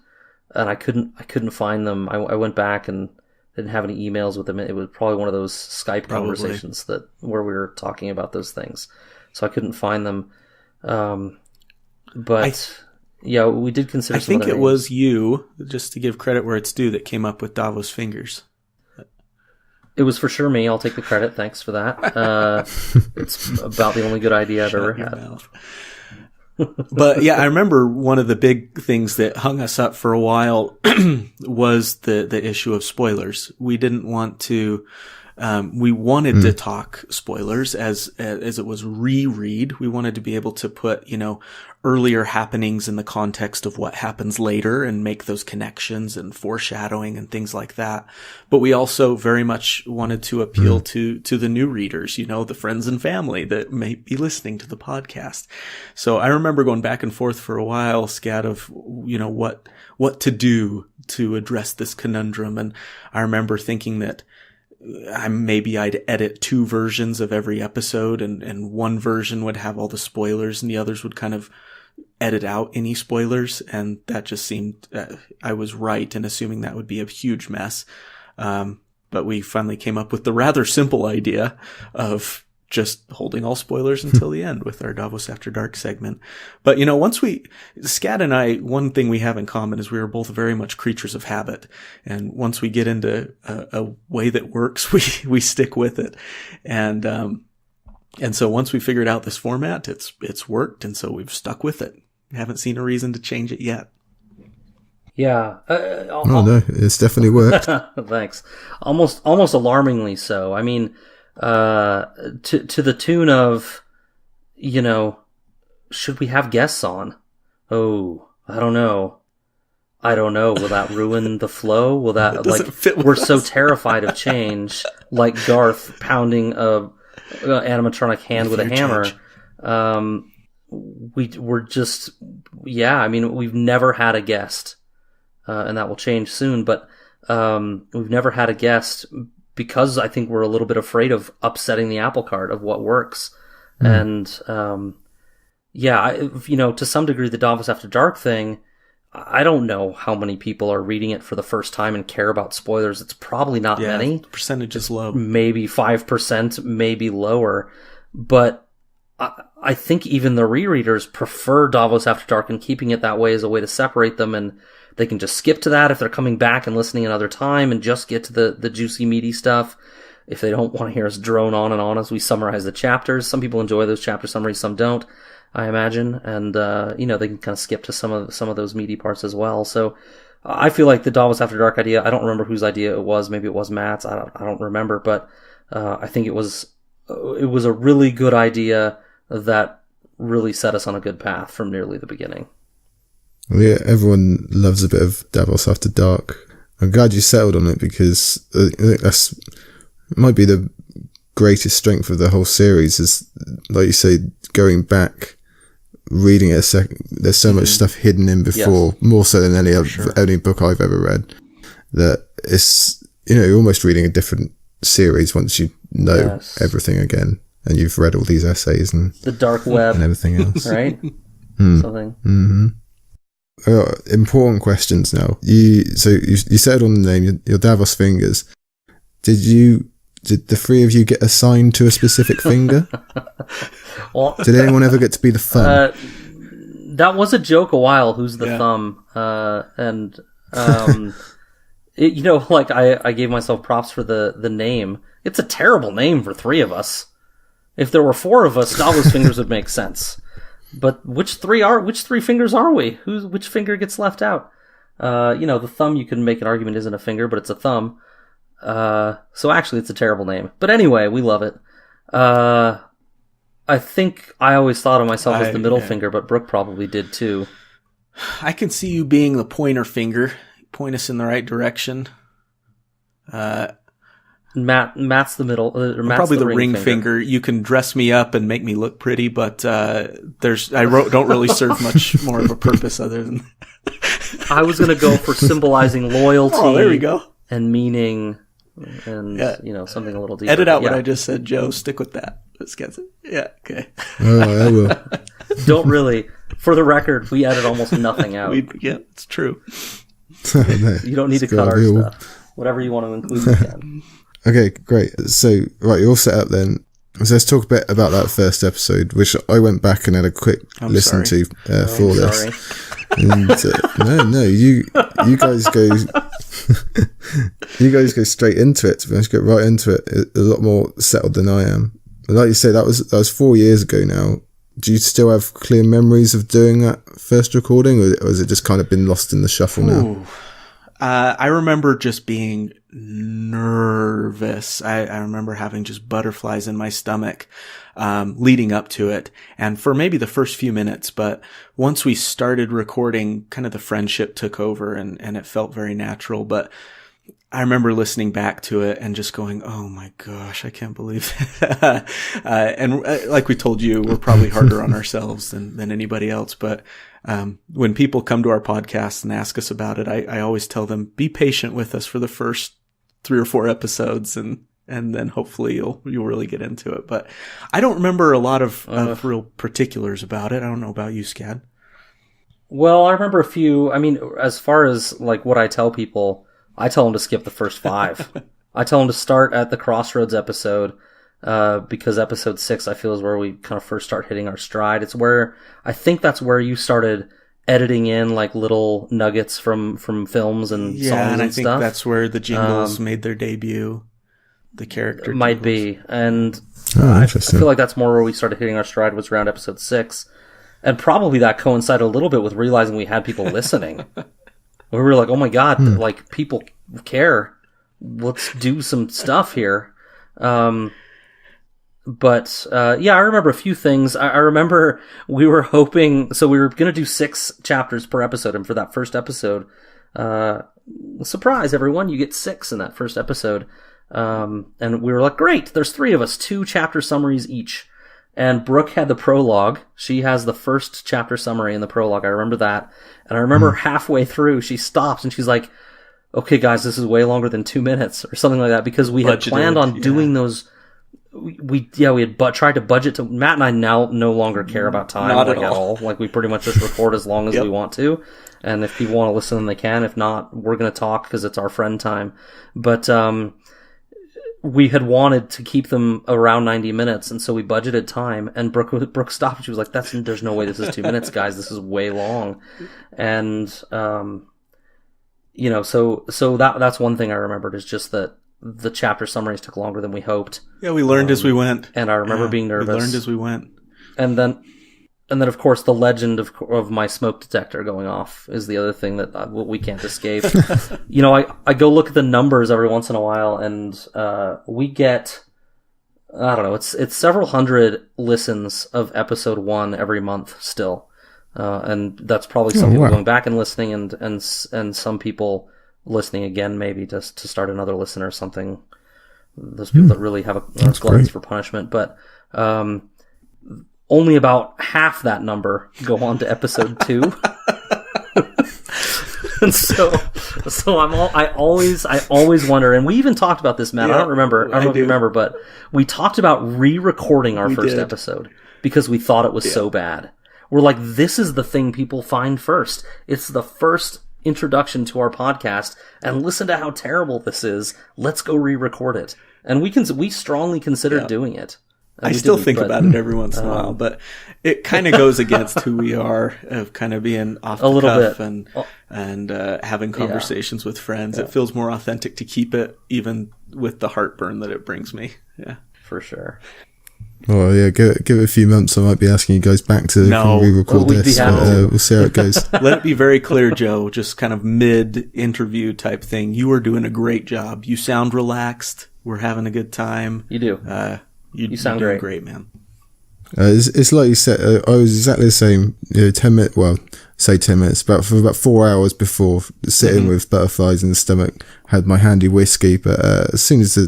and I couldn't find them. I went back and didn't have any emails with them. It was probably one of those Skype conversations where we were talking about those things, so I couldn't find them. But yeah, we did consider. I think it was you, just to give credit where it's due, that came up with Davos Fingers. It was for sure me. I'll take the credit. Thanks for that. It's about the only good idea I've ever had. But yeah, I remember one of the big things that hung us up for a while was the issue of spoilers. We didn't want to. We wanted to talk spoilers as it was reread. We wanted to be able to put, earlier happenings in the context of what happens later and make those connections and foreshadowing and things like that. But we also very much wanted to appeal to the new readers, the friends and family that may be listening to the podcast. So I remember going back and forth for a while, Scad, of, what to do to address this conundrum. And I remember thinking that maybe I'd edit 2 versions of every episode, and one version would have all the spoilers and the others would kind of edit out any spoilers. And that just seemed, I was right in assuming that would be a huge mess. But we finally came up with the rather simple idea of just holding all spoilers until the end with our Davos After Dark segment. But, Scad and I, one thing we have in common is we are both very much creatures of habit. And once we get into a way that works, we stick with it. And so once we figured out this format, it's worked. And so we've stuck with it. Haven't seen a reason to change it yet. Yeah. No, it's definitely worked. Thanks. Almost alarmingly so. I mean, to the tune of, should we have guests on? Oh, I don't know. Will that ruin the flow? Will that, we're so terrified of change, like Garth pounding a animatronic hand with a hammer. We're just, we've never had a guest, and that will change soon, but, we've never had a guest because I think we're a little bit afraid of upsetting the apple cart of what works. And, to some degree, the Davos After Dark thing, I don't know how many people are reading it for the first time and care about spoilers. It's probably not many. The percentage is low. Maybe 5%, maybe lower. But I think even the rereaders prefer Davos After Dark, and keeping it that way is a way to separate them, and they can just skip to that if they're coming back and listening another time and just get to the juicy, meaty stuff. If they don't want to hear us drone on and on as we summarize the chapters. Some people enjoy those chapter summaries, some don't, I imagine. And, they can kind of skip to some of those meaty parts as well. So I feel like the Davos After Dark idea, I don't remember whose idea it was. Maybe it was Matt's. I don't remember, but, I think it was a really good idea that really set us on a good path from nearly the beginning. Well, yeah, everyone loves a bit of Davos After Dark. I'm glad you settled on it, because that's might be the greatest strength of the whole series is, like you say, going back, reading it a second. There's so much stuff hidden in before, more so than any book I've ever read, that it's, you're almost reading a different series once you know everything again, and you've read all these essays and the dark web and everything else. Right? Something. Mm-hmm. Important questions now. You settled on the name, your Davos Fingers. Did the three of you get assigned to a specific finger? Well, did anyone ever get to be the thumb? That was a joke a while. Who's the thumb? I gave myself props for the name. It's a terrible name for 3 of us. If there were 4 of us, Davos Fingers would make sense. But which 3 fingers are we? Which finger gets left out? The thumb, you can make an argument isn't a finger, but it's a thumb. So actually it's a terrible name. But anyway, we love it. I think I always thought of myself as the middle finger, but Brooke probably did too. I can see you being the pointer finger. Point us in the right direction. Matt's the middle. I'm Matt's probably the ring finger. You can dress me up and make me look pretty, but don't really serve much more of a purpose other than. I was going to go for symbolizing loyalty. Oh, there we go. And meaning, and something a little deeper. Edit out what I just said, Joe. Stick with that. Let's get it. Yeah. Okay. Oh, I will. Don't really. For the record, we edit almost nothing out. Yeah, it's true. No, you don't need to cut our stuff. Whatever you want to include, you can. Okay, great. So, right, you're all set up then. So let's talk a bit about that first episode, which I went back and had a quick listen to for this. And no, you guys go, you guys go straight into it. To be honest, get right into it. A lot more settled than I am. Like you say, that was 4 years ago now. Do you still have clear memories of doing that first recording, or has it just kind of been lost in the shuffle now? I remember just being nervous. I remember having just butterflies in my stomach leading up to it, and for maybe the first few minutes. But once we started recording, kind of the friendship took over, and it felt very natural. But I remember listening back to it and just going, oh my gosh, I can't believe that. Like we told you, we're probably harder on ourselves than anybody else. But when people come to our podcast and ask us about it, I always tell them, be patient with us for the first 3 or 4 episodes, and then hopefully you'll really get into it. But I don't remember a lot of real particulars about it. I don't know about you, Scad. Well, I remember a few. I mean, as far as like what I tell people, I tell them to skip the first 5. I tell them to start at the Crossroads episode, because episode 6, I feel, is where we kind of first start hitting our stride. It's where, I think that's where you started editing in like little nuggets from films and songs and stuff. Yeah, and I think that's where the jingles made their debut. The character might be. And I feel like that's more where we started hitting our stride, was around episode 6. And probably that coincided a little bit with realizing we had people listening. We were like, oh my God, like people care. Let's do some stuff here. I remember a few things. I remember we were hoping, so we were going to do 6 chapters per episode. And for that first episode, surprise everyone, you get 6 in that first episode. And we were like, great, there's 3 of us, 2 chapter summaries each. And Brooke had the prologue. She has the first chapter summary in the prologue. I remember that. And I remember halfway through, she stops and she's like, okay, guys, this is way longer than 2 minutes or something like that, because we had planned on doing those. We had tried to budget to. Matt and I now no longer care about time. Not at at all. Like, we pretty much just record as long as we want to. And if people want to listen, they can. If not, we're going to talk because it's our friend time. But, we had wanted to keep them around 90 minutes, and so we budgeted time, and Brooke stopped, and she was like, there's no way this is 2 minutes, guys, this is way long. And, so that's one thing I remembered, is just that the chapter summaries took longer than we hoped. Yeah, we learned as we went. And I remember being nervous. We learned as we went. And then, of course, the legend of my smoke detector going off is the other thing that we can't escape. I go look at the numbers every once in a while, and we get, I don't know, it's several hundred listens of episode 1 every month still. And that's probably some people going back and listening, and some people listening again, maybe just to start another listen or something. Those people that really have a gluttons for punishment. But only about half that number go on to episode 2. And so I always wonder, and we even talked about this, Matt. I don't know if you remember, but we talked about re-recording our first episode because we thought it was so bad. We're like, this is the thing people find first. It's the first introduction to our podcast, and listen to how terrible this is. Let's go re-record it. And we strongly considered doing it. I still think about it every once in a while, but it kind of goes against who we are, of kind of being off the cuff and having conversations with friends. It feels more authentic to keep it, even with the heartburn that it brings me. Yeah, for sure. Oh yeah, give it a few months. I might be asking you guys back to re-record this. We'll see how it goes. Let it be very clear, Joe. Just kind of mid-interview type thing. You are doing a great job. You sound relaxed. We're having a good time. You do. You sound great, man. It's like you said. I was exactly the same. 10 minutes. Well, say 10 minutes. For about 4 hours before, sitting with butterflies in the stomach, had my handy whiskey. But as soon as I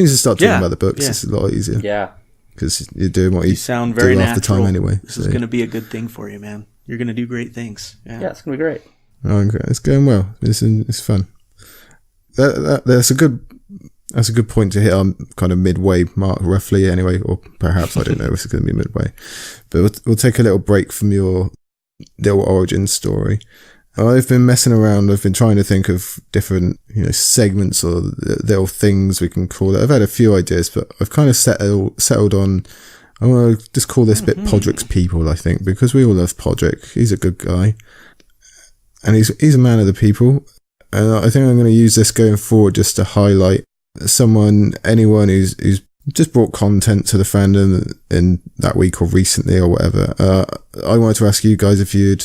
start talking about the books, it's a lot easier. Yeah, because you're doing what you sound very do natural. half the time anyway. This is going to be a good thing for you, man. You're going to do great things. Yeah, it's going to be great. Oh, okay. It's going well. It's fun. That's a good point to hit on kind of midway mark, roughly, anyway, or perhaps, I don't know if it's going to be midway. But we'll take a little break from your little origin story. I've been messing around. I've been trying to think of different, segments or little things we can call it. I've had a few ideas, but I've kind of settled on, I want to just call this bit Podrick's People, I think, because we all love Podrick. He's a good guy. And he's a man of the people. And I think I'm going to use this going forward just to highlight anyone who's just brought content to the fandom in that week or recently or whatever. I wanted to ask you guys if you'd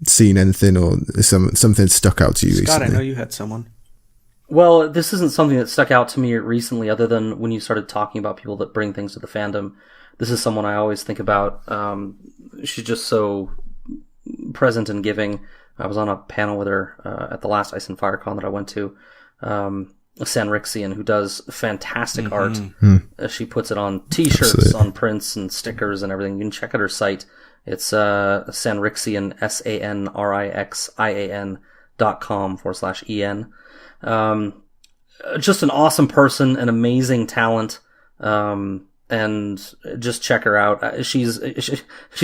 seen anything or something stuck out to you Scott, recently. I know you had someone. Well, this isn't something that stuck out to me recently, other than when you started talking about people that bring things to the fandom. This is someone I always think about. She's just so present and giving. I was on a panel with her at the last Ice and Fire Con that I went to. San Rixian, who does fantastic art. She puts it on t-shirts, Absolutely. on prints and stickers and everything. You can check out her site. It's San Rixian, sanrixian.com/en. Just an awesome person, an amazing talent, and just check her out. She's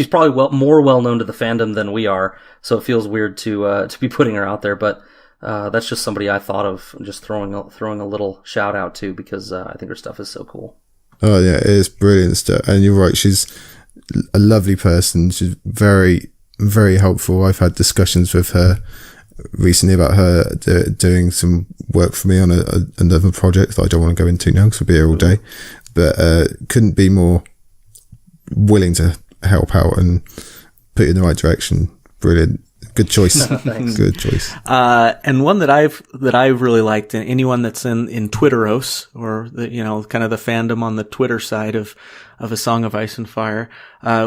probably more well known to the fandom than we are, so it feels weird to be putting her out there. But that's just somebody I thought of, just throwing a little shout out to, because I think her stuff is so cool. Oh yeah, it is brilliant stuff. And you're right, she's a lovely person. She's very, very helpful. I've had discussions with her recently about her doing some work for me on another project that I don't want to go into now because we'll be here all day. But couldn't be more willing to help out and put you in the right direction. Brilliant. Good choice. Good choice. And one that I've really liked, and anyone that's in Twitteros, or kind of the fandom on the Twitter side of A Song of Ice and Fire,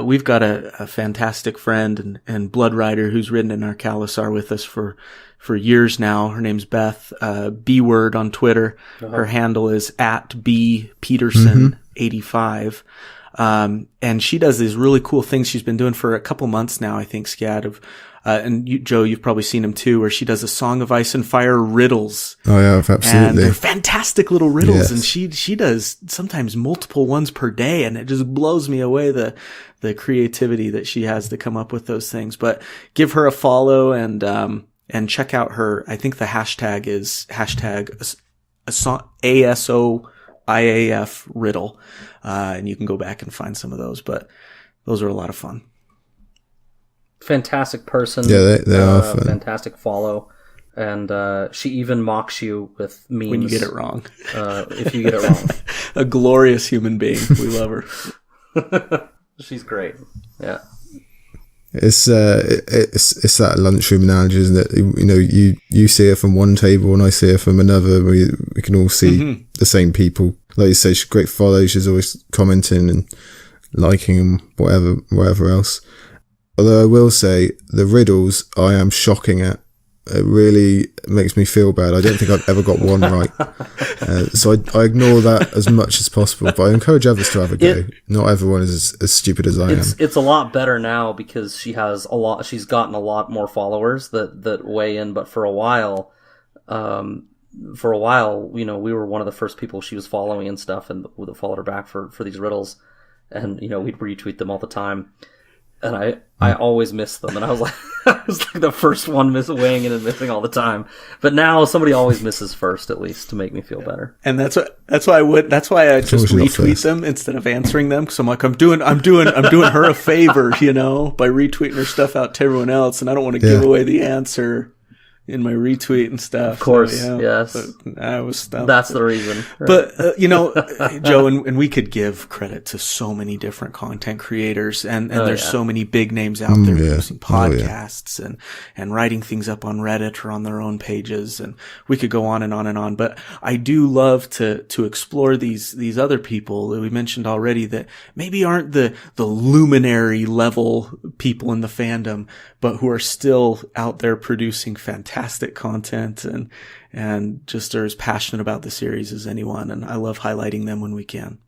we've got a fantastic friend and blood rider who's ridden in our Kalasar with us for years now. Her name's Beth, B-word on Twitter. Her handle is @BPeterson85. And she does these really cool things she's been doing for a couple months now, I think, Scad, and you, Joe, you've probably seen them too, where she does A Song of Ice and Fire riddles. Oh yeah, absolutely. And they're fantastic little riddles. Yes. And she does sometimes multiple ones per day, and it just blows me away the creativity that she has to come up with those things. But give her a follow and check out her. I think the hashtag is ASOIAF riddle. And you can go back and find some of those, but those are a lot of fun. Fantastic person. Yeah, they are fun. Fantastic follow. And she even mocks you with memes. When you get it wrong. If you get it wrong. A glorious human being. We love her. She's great. Yeah. It's that lunchroom analogy, isn't it? You see her from one table and I see her from another. We can all see the same people. Like you say, she's a great follow. She's always commenting and liking and whatever else. Although I will say, the riddles I am shocking at. It really makes me feel bad. I don't think I've ever got one right. So I ignore that as much as possible, but I encourage others to have a go. Not everyone is as stupid as I am. It's a lot better now because she's gotten a lot more followers that weigh in, but for a while, we were one of the first people she was following and stuff, and that followed her back for these riddles, and we'd retweet them all the time. And I always missed them, and I was like the first one weighing in and missing all the time. But now somebody always misses first, at least, to make me feel better. And that's why I just retweet them instead of answering them. Because I'm like, I'm doing her a favor, by retweeting her stuff out to everyone else, and I don't want to give away the answer. in my retweet and stuff. Of course, so, yes. But I was stumped. That's the reason. Right. But, Joe, and we could give credit to so many different content creators, and there's so many big names out there producing podcasts and writing things up on Reddit or on their own pages, and we could go on and on and on. But I do love to explore these other people that we mentioned already that maybe aren't the luminary level people in the fandom, but who are still out there producing fantastic content and just are as passionate about the series as anyone. And I love highlighting them when we can.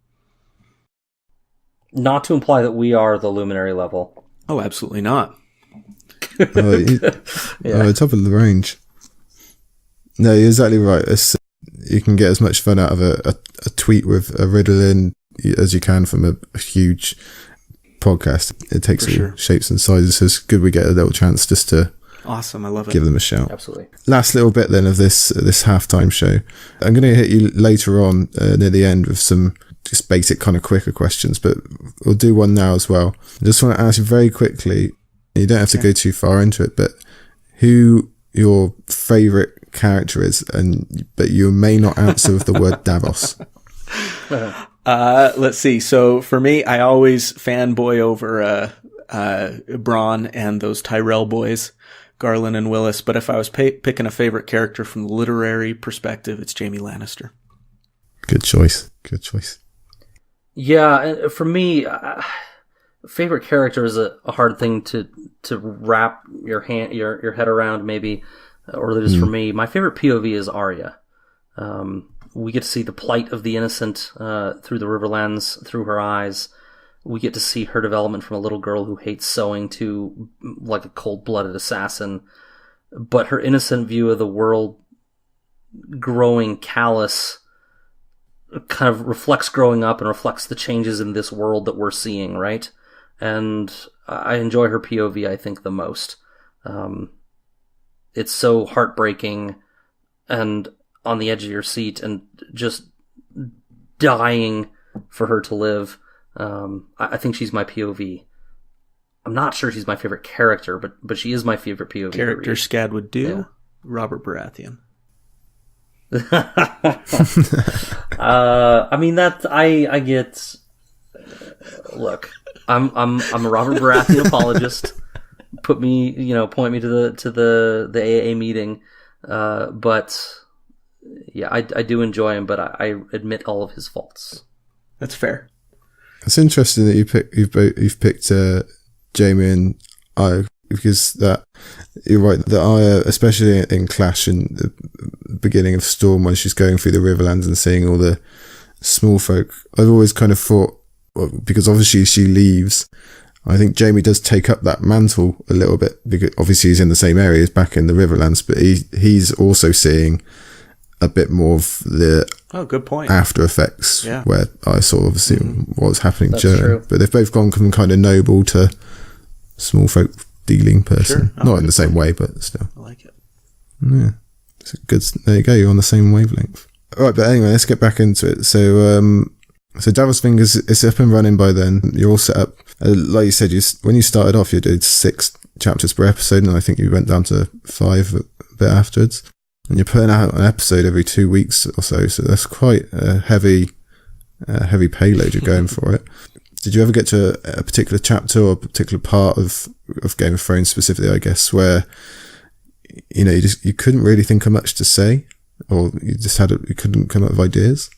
Not to imply that we are the luminary level. Oh, absolutely not. Top of the range. No, you're exactly right. You can get as much fun out of a tweet with a riddle in as you can from a huge podcast. It takes shapes and sizes, so it's good we get a little chance just to awesome. I love it. Give them a shout. Absolutely. Last little bit then of this halftime show. I'm going to hit you later on near the end with some just basic kind of quicker questions, but we'll do one now as well. I just want to ask you very quickly, you don't have to go too far into it, but who your favourite character is, but you may not answer with the word Davos. Let's see. So for me, I always fanboy over Bronn and those Tyrell boys, Garland and Willis. But if I was picking a favorite character from the literary perspective, it's Jaime Lannister. Good choice. Good choice. Yeah, for me, favorite character is a hard thing to wrap your head around, maybe, or that is for me. My favorite POV is Arya. We get to see the plight of the innocent through the Riverlands, through her eyes. We get to see her development from a little girl who hates sewing to like a cold-blooded assassin. But her innocent view of the world growing callous kind of reflects growing up and reflects the changes in this world that we're seeing, right? And I enjoy her POV, I think, the most. It's so heartbreaking and on the edge of your seat and just dying for her to live. I think she's my POV. I'm not sure she's my favorite character, but she is my favorite POV. Character Scad would do. Yeah. Robert Baratheon. I mean that I get. Look, I'm a Robert Baratheon apologist. Point me to the AA meeting. But yeah, I do enjoy him, but I admit all of his faults. That's fair. It's interesting that you've picked Jaime and I, because that you're right. That I, especially in Clash in the beginning of Storm, when she's going through the Riverlands and seeing all the small folk, I've always kind of thought, well, because obviously she leaves, I think Jaime does take up that mantle a little bit, because obviously he's in the same area, he's back in the Riverlands, but he's also seeing a bit more of the good point. After effects, where I saw obviously what was happening during. But they've both gone from kind of noble to small folk dealing person. Sure. Not in the same way, but still. I like it. Yeah. It's good. There you go, you're on the same wavelength. Alright, but anyway, let's get back into it. So Davos Fingers is up and running by then. You're all set up. Like you said, when you started off, you did 6 chapters per episode, and I think you went down to 5 a bit afterwards. And you're putting out an episode every 2 weeks or so that's quite a heavy payload you're going for it. Did you ever get to a particular chapter or a particular part of Game of Thrones specifically, I guess, where you couldn't really think of much to say, or you just you couldn't come up with ideas?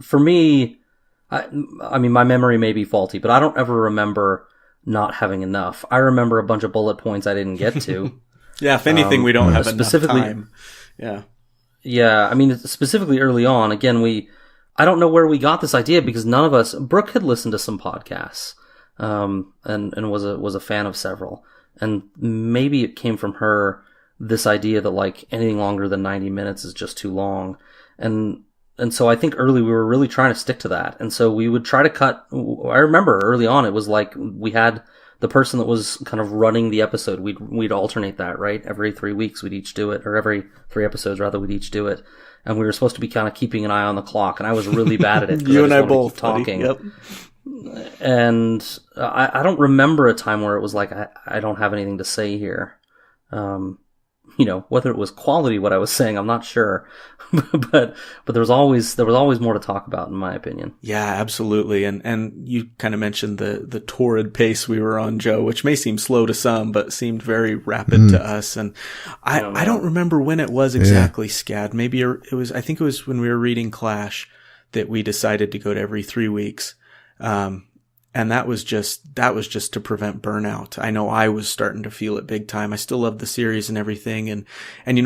For me, I mean, my memory may be faulty, but I don't ever remember not having enough. I remember a bunch of bullet points I didn't get to. Yeah, if anything, we don't have enough time. Yeah. I mean, specifically early on, again, I don't know where we got this idea, because none of us. Brooke had listened to some podcasts, and was a fan of several, and maybe it came from her, this idea that like anything longer than 90 minutes is just too long, and so I think early we were really trying to stick to that, and so we would try to cut. I remember early on it was like we had the person that was kind of running the episode. We'd alternate that, right? Every 3 weeks we'd each do it, or every 3 episodes rather, we'd each do it. And we were supposed to be kind of keeping an eye on the clock, and I was really bad at it. You and I both talking. Yep. And I don't remember a time where it was like I don't have anything to say here. Whether it was quality, what I was saying, I'm not sure, but there was always more to talk about, in my opinion. Yeah, absolutely. And you kind of mentioned the torrid pace we were on, Joe, which may seem slow to some, but seemed very rapid to us. And I don't remember when it was exactly, Scad. Maybe I think it was when we were reading Clash that we decided to go to every 3 weeks. And that was just to prevent burnout. I know I was starting to feel it big time. I still love the series and everything. And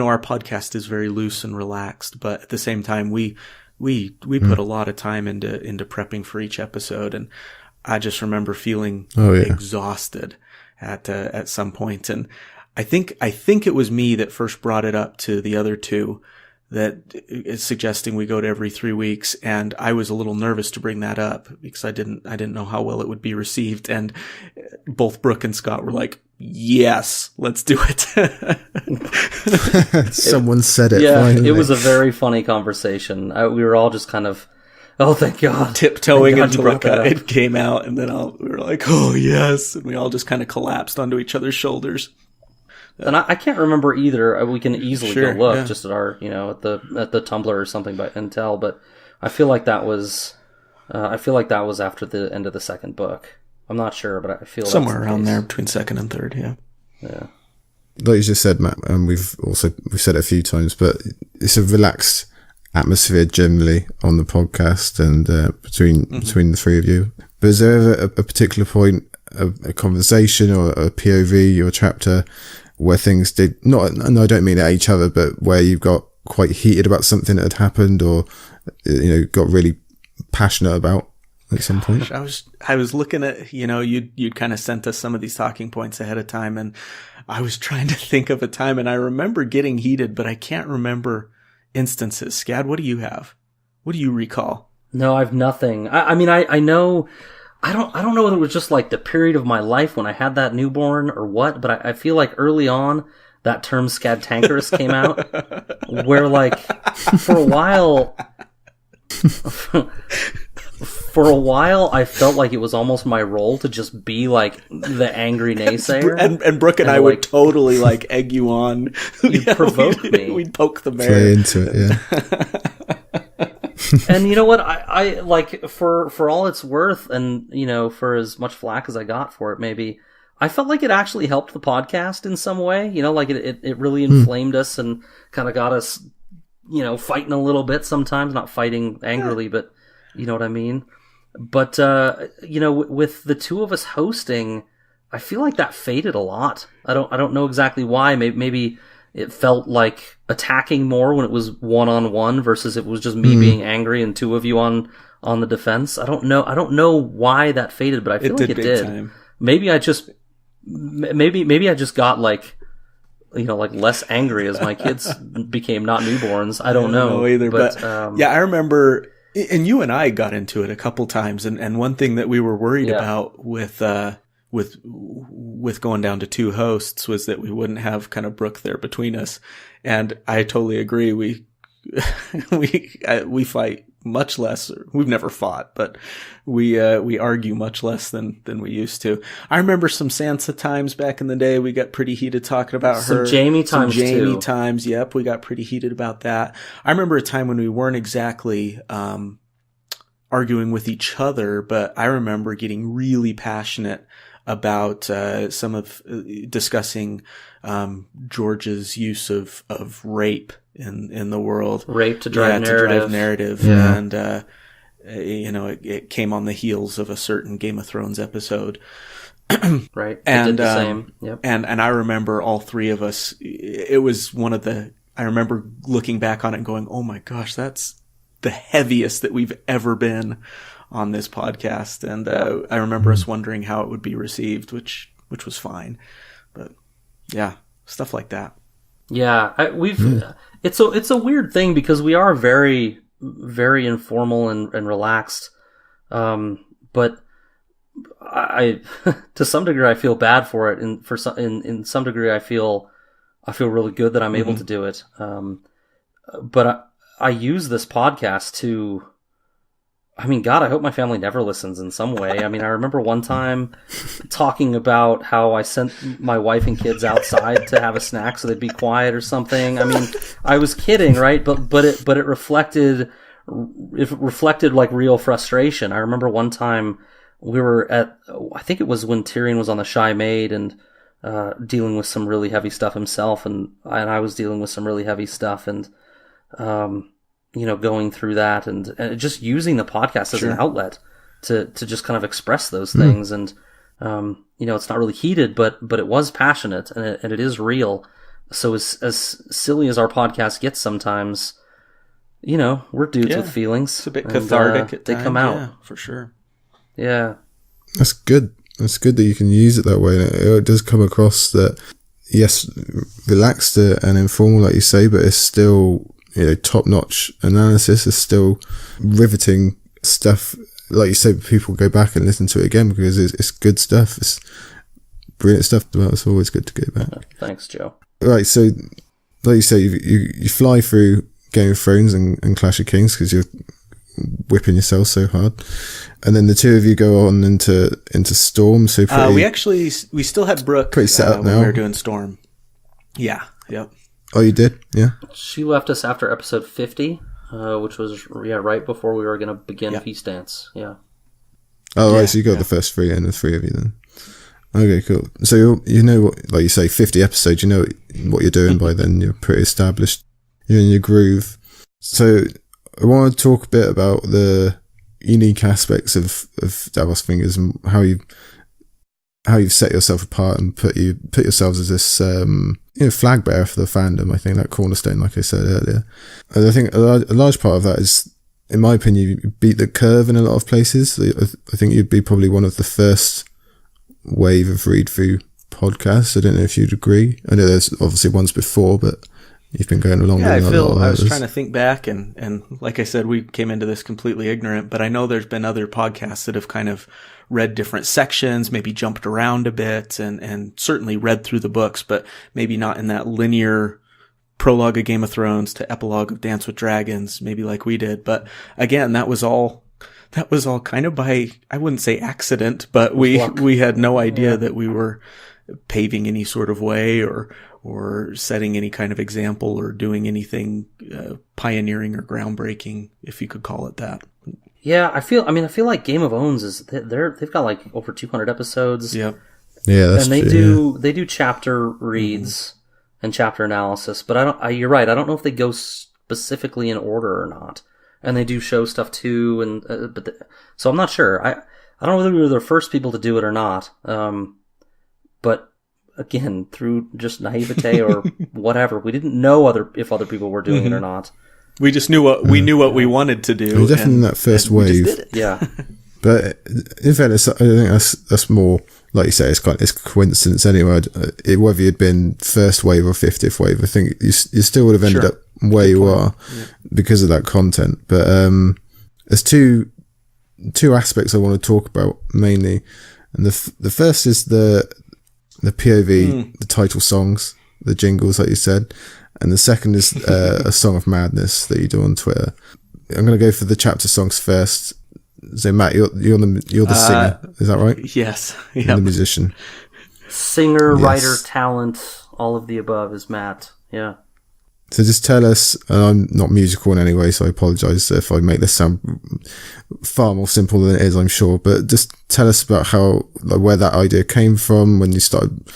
our podcast is very loose and relaxed, but at the same time, we put a lot of time into prepping for each episode. And I just remember feeling exhausted at some point. And I think it was me that first brought it up to the other two, that is suggesting we go to every 3 weeks. And I was a little nervous to bring that up because I didn't know how well it would be received. And both Brooke and Scott were like, yes, let's do it. Someone said it. Yeah, finally. It was a very funny conversation. We were all just kind of, oh, thank God. Tiptoeing until it came out. And then we were like, oh, yes. And we all just kind of collapsed onto each other's shoulders. And I can't remember either. We can easily go look just at our, at the Tumblr or something and tell. But I feel like that was after the end of the second book. I'm not sure, but I feel somewhere around there between second and third. Yeah. Yeah. Like you just said, Matt, and we've said it a few times, but it's a relaxed atmosphere generally on the podcast and between the three of you. But is there ever a particular point, a conversation or a POV or a chapter where things did not, and I don't mean at each other, but where you got quite heated about something that had happened or, got really passionate about at some point? I was looking at, you'd kind of sent us some of these talking points ahead of time, and I was trying to think of a time, and I remember getting heated, but I can't remember instances. Scad, what do you have? What do you recall? No, I've nothing. I mean, I know, I don't know whether it was just like the period of my life when I had that newborn or what, but I feel like early on that term scadtankerous came out, where like for a while I felt like it was almost my role to just be like the angry naysayer. And Brooke and I would totally like egg you on. You'd provoke me. We'd poke the bear. Play into it, yeah. And you know what? I like for all it's worth, and for as much flack as I got for it, maybe I felt like it actually helped the podcast in some way. Like it really inflamed us and kind of got us, fighting a little bit sometimes. Not fighting angrily, but you know what I mean. But with the two of us hosting, I feel like that faded a lot. I don't know exactly why. Maybe it felt like attacking more when it was one-on-one versus it was just me being angry and two of you on the defense. I don't know why that faded, but I feel like it did. Time. Maybe I just got like less angry as my kids became not newborns. I don't know either, but I remember, and you and I got into it a couple times, and one thing that we were worried about with going down to two hosts was that we wouldn't have kind of Brooke there between us. And I totally agree. We fight much less. We've never fought, but we argue much less than we used to. I remember some Sansa times back in the day. We got pretty heated talking about her. Some Jamie times. Yep. We got pretty heated about that. I remember a time when we weren't exactly, arguing with each other, but I remember getting really passionate about discussing George's use of rape in the world. Rape to drive narrative. Yeah. And it came on the heels of a certain Game of Thrones episode. Right. And did the same. Yep. And I remember all three of us, it was I remember looking back on it and going, oh my gosh, that's the heaviest that we've ever been on this podcast. And I remember us wondering how it would be received, which was fine. But yeah, stuff like that. Yeah, it's a weird thing because we are very, very informal and relaxed. But I to some degree I feel bad for it, and in some degree I feel really good that I'm able to do it. But I use this podcast to I mean, God, I hope my family never listens in some way. I mean, I remember one time talking about how I sent my wife and kids outside to have a snack so they'd be quiet or something. I mean, I was kidding, right? But it reflected like real frustration. I remember one time we were at, I think it was when Tyrion was on the Shy Maid and dealing with some really heavy stuff himself, and I was dealing with some really heavy stuff, and going through that and just using the podcast as an outlet to just kind of express those things. And, it's not really heated, but it was passionate and it is real. So as silly as our podcast gets sometimes, we're dudes with feelings. It's a bit cathartic at they times. come out. Yeah, for sure. Yeah. That's good. It's good that you can use it that way. It does come across that, yes, relaxed and informal, like you say, but it's still, top-notch analysis. Is still riveting stuff. Like you say, people go back and listen to it again because it's good stuff. It's brilliant stuff. Well, it's always good to go back. Thanks, Joe. Right, so like you say, you fly through Game of Thrones and Clash of Kings because you're whipping yourself so hard, and then the two of you go on into Storm. So we still had Brooke pretty set up now. When we were doing Storm. Yeah. Yep. Oh, you did? Yeah. She left us after episode 50, which was right before we were going to begin Feast Dance. Yeah. Oh, right. So you got the first three and the three of you then. Okay, cool. So you know what, like you say, 50 episodes. You know what you're doing by then. You're pretty established. You're in your groove. So I want to talk a bit about the unique aspects of Davos Fingers and how you've set yourself apart and put yourselves as this flag bearer for the fandom. I think that cornerstone, like I said earlier, and I think a large part of that is, in my opinion, you beat the curve in a lot of places. I think you'd be probably one of the first wave of read through podcasts. I don't know if you'd agree. I know there's obviously ones before, but you've been going along. Yeah, I was trying to think back, and like I said, we came into this completely ignorant, but I know there's been other podcasts that have kind of read different sections, maybe jumped around a bit, and certainly read through the books, but maybe not in that linear prologue of Game of Thrones to epilogue of Dance with Dragons, maybe like we did. But again, that was all kind of by, I wouldn't say accident, but we had no idea that we were paving any sort of way or setting any kind of example or doing anything pioneering or groundbreaking, if you could call it that. Yeah, I feel like Game of Owns they've got like over 200 episodes. Yep. Yeah, that's true. They do chapter reads and chapter analysis, but you're right. I don't know if they go specifically in order or not. And they do show stuff too, and so I'm not sure. I don't know whether we were the first people to do it or not. But again, through just naivete or whatever, we didn't know if other people were doing it or not. We just knew what we wanted to do. We're definitely in that first wave. We just did it. Yeah. But in fairness, I think that's more, like you say, it's coincidence anyway. Whether you'd been first wave or 50th wave, I think you still would have ended up where you are because of that content. But there's two aspects I want to talk about mainly, and the first is the POV, the title songs, the jingles, like you said, and the second is a Song of Madness that you do on Twitter. I'm going to go for the chapter songs first. So Matt, you're the singer, is that right? Yes. Yep. The musician, singer, writer, talent, all of the above is Matt. Yeah. So just tell us, and I'm not musical in any way, so I apologise if I make this sound far more simple than it is, I'm sure, but just tell us about where that idea came from, when you started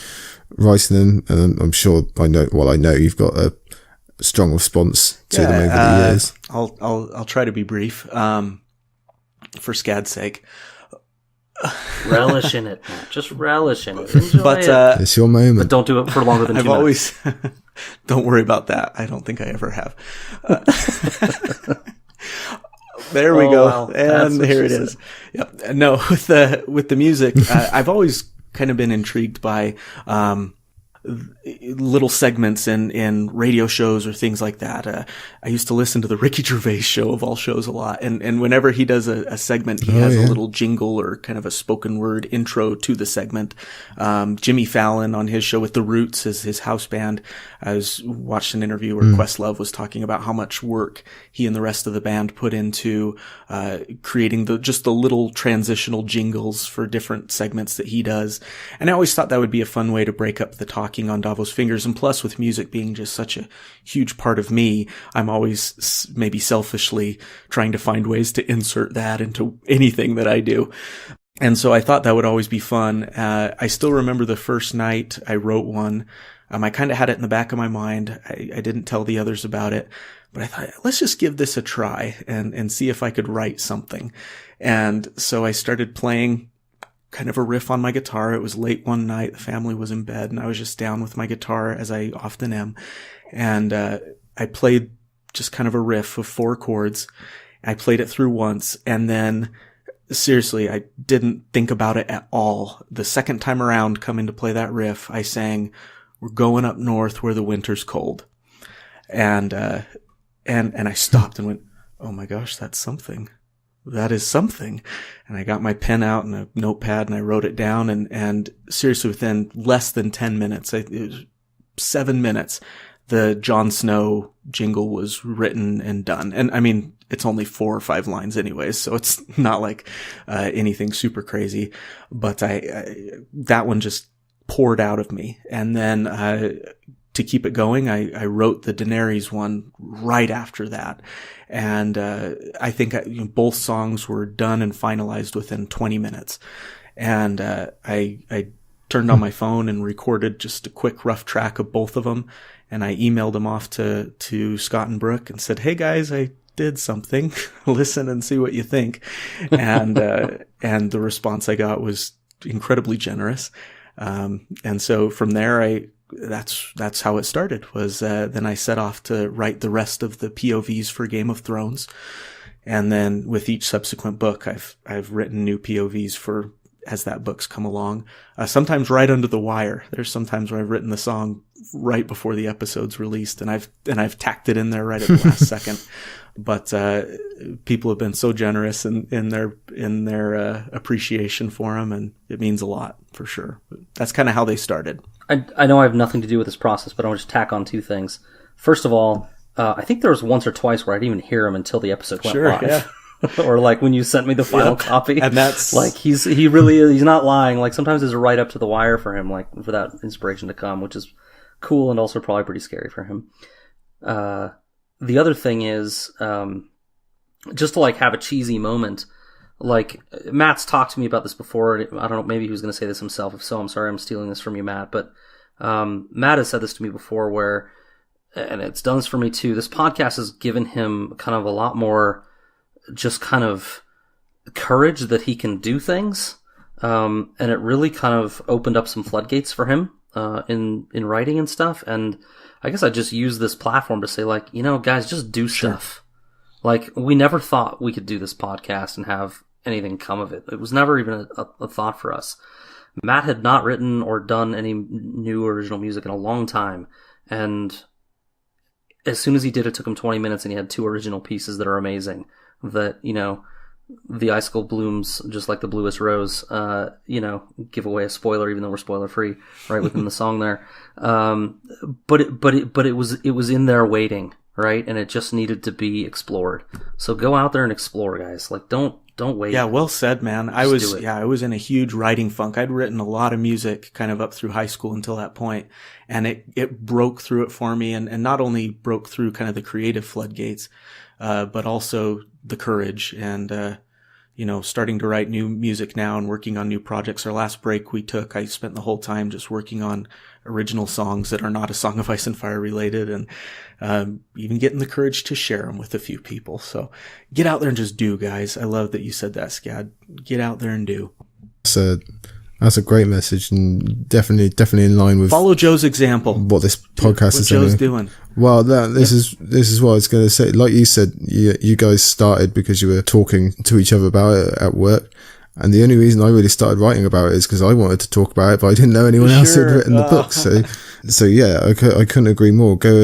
writing them, and I'm sure I know you've got a strong response to them over the years. I'll try to be brief, for Scad's sake. Relish in it, Matt. Just relish in it. Enjoy it. It's your moment. But don't do it for longer than 2 minutes. Don't worry about that. I don't think I ever have. There we go. Wow. And here it is. Yep. No, with the music, I've always kind of been intrigued by, little segments in radio shows or things like that. I used to listen to the Ricky Gervais show of all shows a lot. And whenever he does a segment, he has a little jingle or kind of a spoken word intro to the segment. Jimmy Fallon on his show with The Roots, his house band. I watched an interview where Questlove was talking about how much work he and the rest of the band put into, creating the little transitional jingles for different segments that he does. And I always thought that would be a fun way to break up the talking on Davos Fingers. And plus, with music being just such a huge part of me, I'm always maybe selfishly trying to find ways to insert that into anything that I do. And so I thought that would always be fun. I still remember the first night I wrote one. I kind of had it in the back of my mind. I didn't tell the others about it, but I thought, let's just give this a try and see if I could write something. And so I started playing kind of a riff on my guitar. It was late one night. The family was in bed and I was just down with my guitar, as I often am. And I played just kind of a riff of 4 chords. I played it through once, and then seriously, I didn't think about it at all. The second time around coming to play that riff, I sang, "We're going up north where the winter's cold." And I stopped and went, oh my gosh, that's something. That is something. And I got my pen out and a notepad and I wrote it down. And seriously, within less than 10 minutes, it was 7 minutes, the Jon Snow jingle was written and done. And I mean, it's only 4 or 5 lines anyways, so it's not like anything super crazy. But that one just poured out of me. And then to keep it going, I wrote the Daenerys one right after that. And I think both songs were done and finalized within 20 minutes. And I turned on my phone and recorded just a quick rough track of both of them. And I emailed them off to Scott and Brooke and said, "Hey guys, I did something. Listen and see what you think." And the response I got was incredibly generous. And so from there, that's how it started. Was then I set off to write the rest of the POVs for Game of Thrones, and then with each subsequent book, I've written new POVs for as that book's come along. Sometimes right under the wire. There's sometimes where I've written the song right before the episode's released, and I've tacked it in there right at the last second. But people have been so generous in their appreciation for them, and it means a lot for sure. But that's kind of how they started. I know I have nothing to do with this process, but I want to just tack on 2 things. First of all, I think there was once or twice where I didn't even hear him until the episode went live. Yeah. Or like when you sent me the final copy. And that's like he's not lying. Like sometimes it's right up to the wire for him, like for that inspiration to come, which is cool and also probably pretty scary for him. The other thing is, just to like have a cheesy moment. Like Matt's talked to me about this before. I don't know, maybe he was going to say this himself. If so, I'm sorry, I'm stealing this from you, Matt. But Matt has said this to me before, where, and it's done this for me too. This podcast has given him kind of a lot more, just kind of courage that he can do things, and it really kind of opened up some floodgates for him in writing and stuff. And I guess I just use this platform to say, like, guys, just do stuff. Like, we never thought we could do this podcast and have anything come of it. It was never even a thought for us. Matt had not written or done any new original music in a long time, and as soon as he did, it took him 20 minutes, and he had 2 original pieces that are amazing. That, the icicle blooms just like the bluest rose, give away a spoiler, even though we're spoiler free, right within the song there. But it was in there waiting, right? And it just needed to be explored. So go out there and explore, guys. Like, don't wait. Yeah, well said, man. I was in a huge writing funk. I'd written a lot of music kind of up through high school until that point, and it broke through it for me, and not only broke through kind of the creative floodgates, but also the courage and, starting to write new music now and working on new projects. Our last break we took, I spent the whole time just working on original songs that are not A Song of Ice and Fire related, and even getting the courage to share them with a few people. So get out there and just do, guys. I love that you said that, Scad. Get out there and do. So that's a great message, and definitely in line with follow Joe's example. What this podcast is Joe's doing. Well, this is what I was going to say. Like you said, you guys started because you were talking to each other about it at work, and the only reason I really started writing about it is because I wanted to talk about it, but I didn't know anyone else had written the book. So So yeah, I couldn't agree more. Go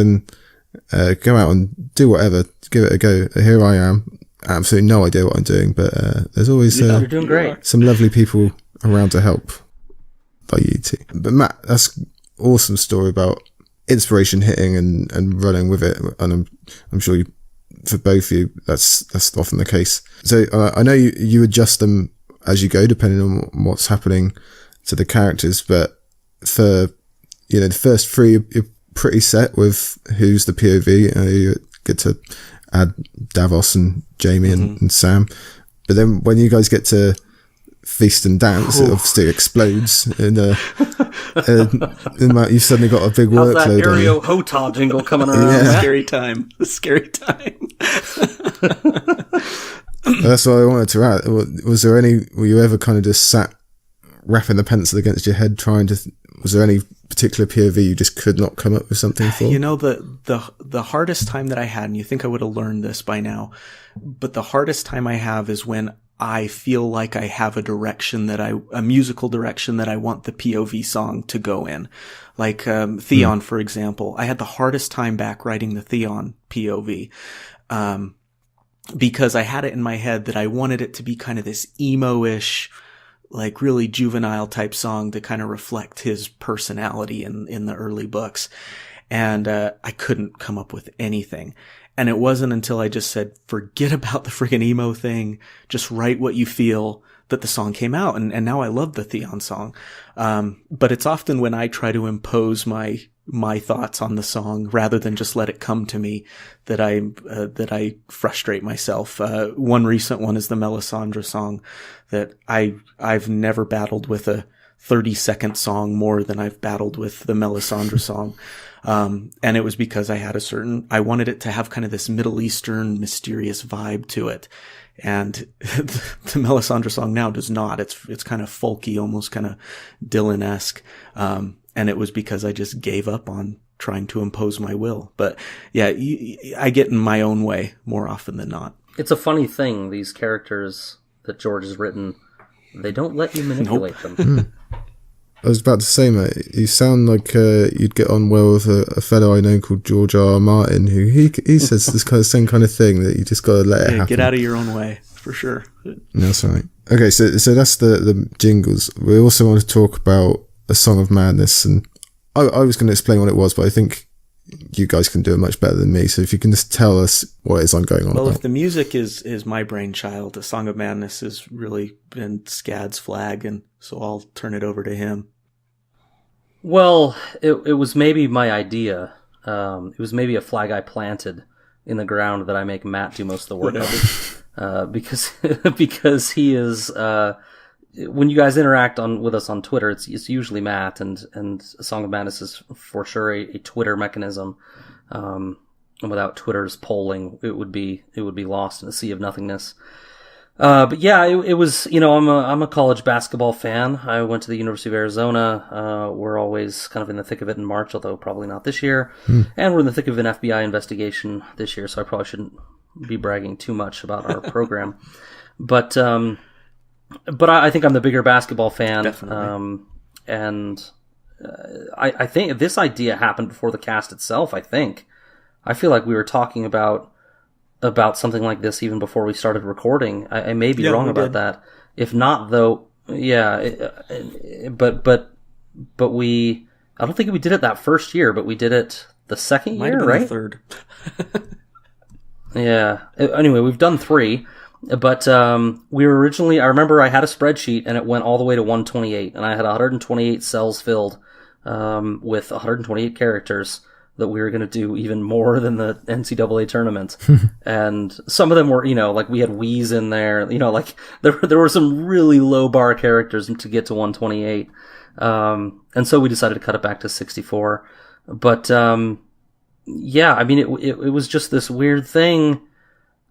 out and do whatever. Give it a go. Here I am. Absolutely no idea what I'm doing, but there's always You're doing great. some lovely people around to help, like you two. But Matt, that's awesome story about inspiration hitting and running with it, and I'm sure for both of you that's often the case. So I know you adjust them as you go depending on what's happening to the characters, but for the first three you're pretty set with who's the POV. You get to add Davos and Jamie and Sam, but then when you guys get to Feast and Dance, it obviously explodes and you've suddenly got a big How's workload that on you. Aereo Hota jingle coming around? Yeah. Scary time. That's what I wanted to add. Were you ever kind of just sat wrapping the pencil against your head was there any particular POV you just could not come up with something for? The hardest time that I had, and you think I would have learned this by now, but the hardest time I have is when I feel like I have a musical direction that I want the POV song to go in. Like, Theon, for example. I had the hardest time back writing the Theon POV. Because I had it in my head that I wanted it to be kind of this emo-ish, like really juvenile type song to kind of reflect his personality in the early books. And, I couldn't come up with anything. And it wasn't until I just said, forget about the friggin' emo thing. Just write what you feel, that the song came out. And now I love the Theon song. But it's often when I try to impose my thoughts on the song rather than just let it come to me that I frustrate myself. One recent one is the Melisandre song that I've never battled with a 30-second song more than I've battled with the Melisandre song. And it was because I wanted it to have kind of this Middle Eastern mysterious vibe to it. And the Melisandre song now does not. It's kind of folky, almost kind of Dylan-esque. And it was because I just gave up on trying to impose my will. But yeah, I get in my own way more often than not. It's a funny thing, these characters that George has written, they don't let you manipulate them. I was about to say, mate, you sound like you'd get on well with a fellow I know called George R. R. Martin, who he says this kind of same kind of thing, that you just got to let it happen. Get out of your own way, for sure. That's right. Okay, so that's the jingles. We also want to talk about A Song of Madness, and I was going to explain what it was, but I think you guys can do it much better than me. So if you can just tell us what it is I'm going on Well, about. if the music is my brainchild, A Song of Madness has really been Scad's flag, and so I'll turn it over to him. Well, it was maybe my idea. It was maybe a flag I planted in the ground that I make Matt do most of the work of. Because he is, when you guys interact with us on Twitter, it's usually Matt, and A Song of Madness is for sure a Twitter mechanism. And without Twitter's polling, it would be lost in a sea of nothingness. But yeah, it was, I'm a college basketball fan. I went to the University of Arizona. We're always kind of in the thick of it in March, although probably not this year. And we're in the thick of an FBI investigation this year, so I probably shouldn't be bragging too much about our program. But I think I'm the bigger basketball fan. Definitely. I think this idea happened before the cast itself, I feel like we were talking about something like this even before we started recording. I may be wrong about that. If not, though, yeah. But we, I don't think we did it that first year, but we did it the second Might year, have been right? the third. Yeah. Anyway, we've done 3, but we were originally, I remember I had a spreadsheet and it went all the way to 128, and I had 128 cells filled with 128 characters that we were going to do even more than the NCAA tournament. And some of them were, like we had Wheeze in there, like there were some really low bar characters to get to 128. And so we decided to cut it back to 64. But, yeah, I mean, it was just this weird thing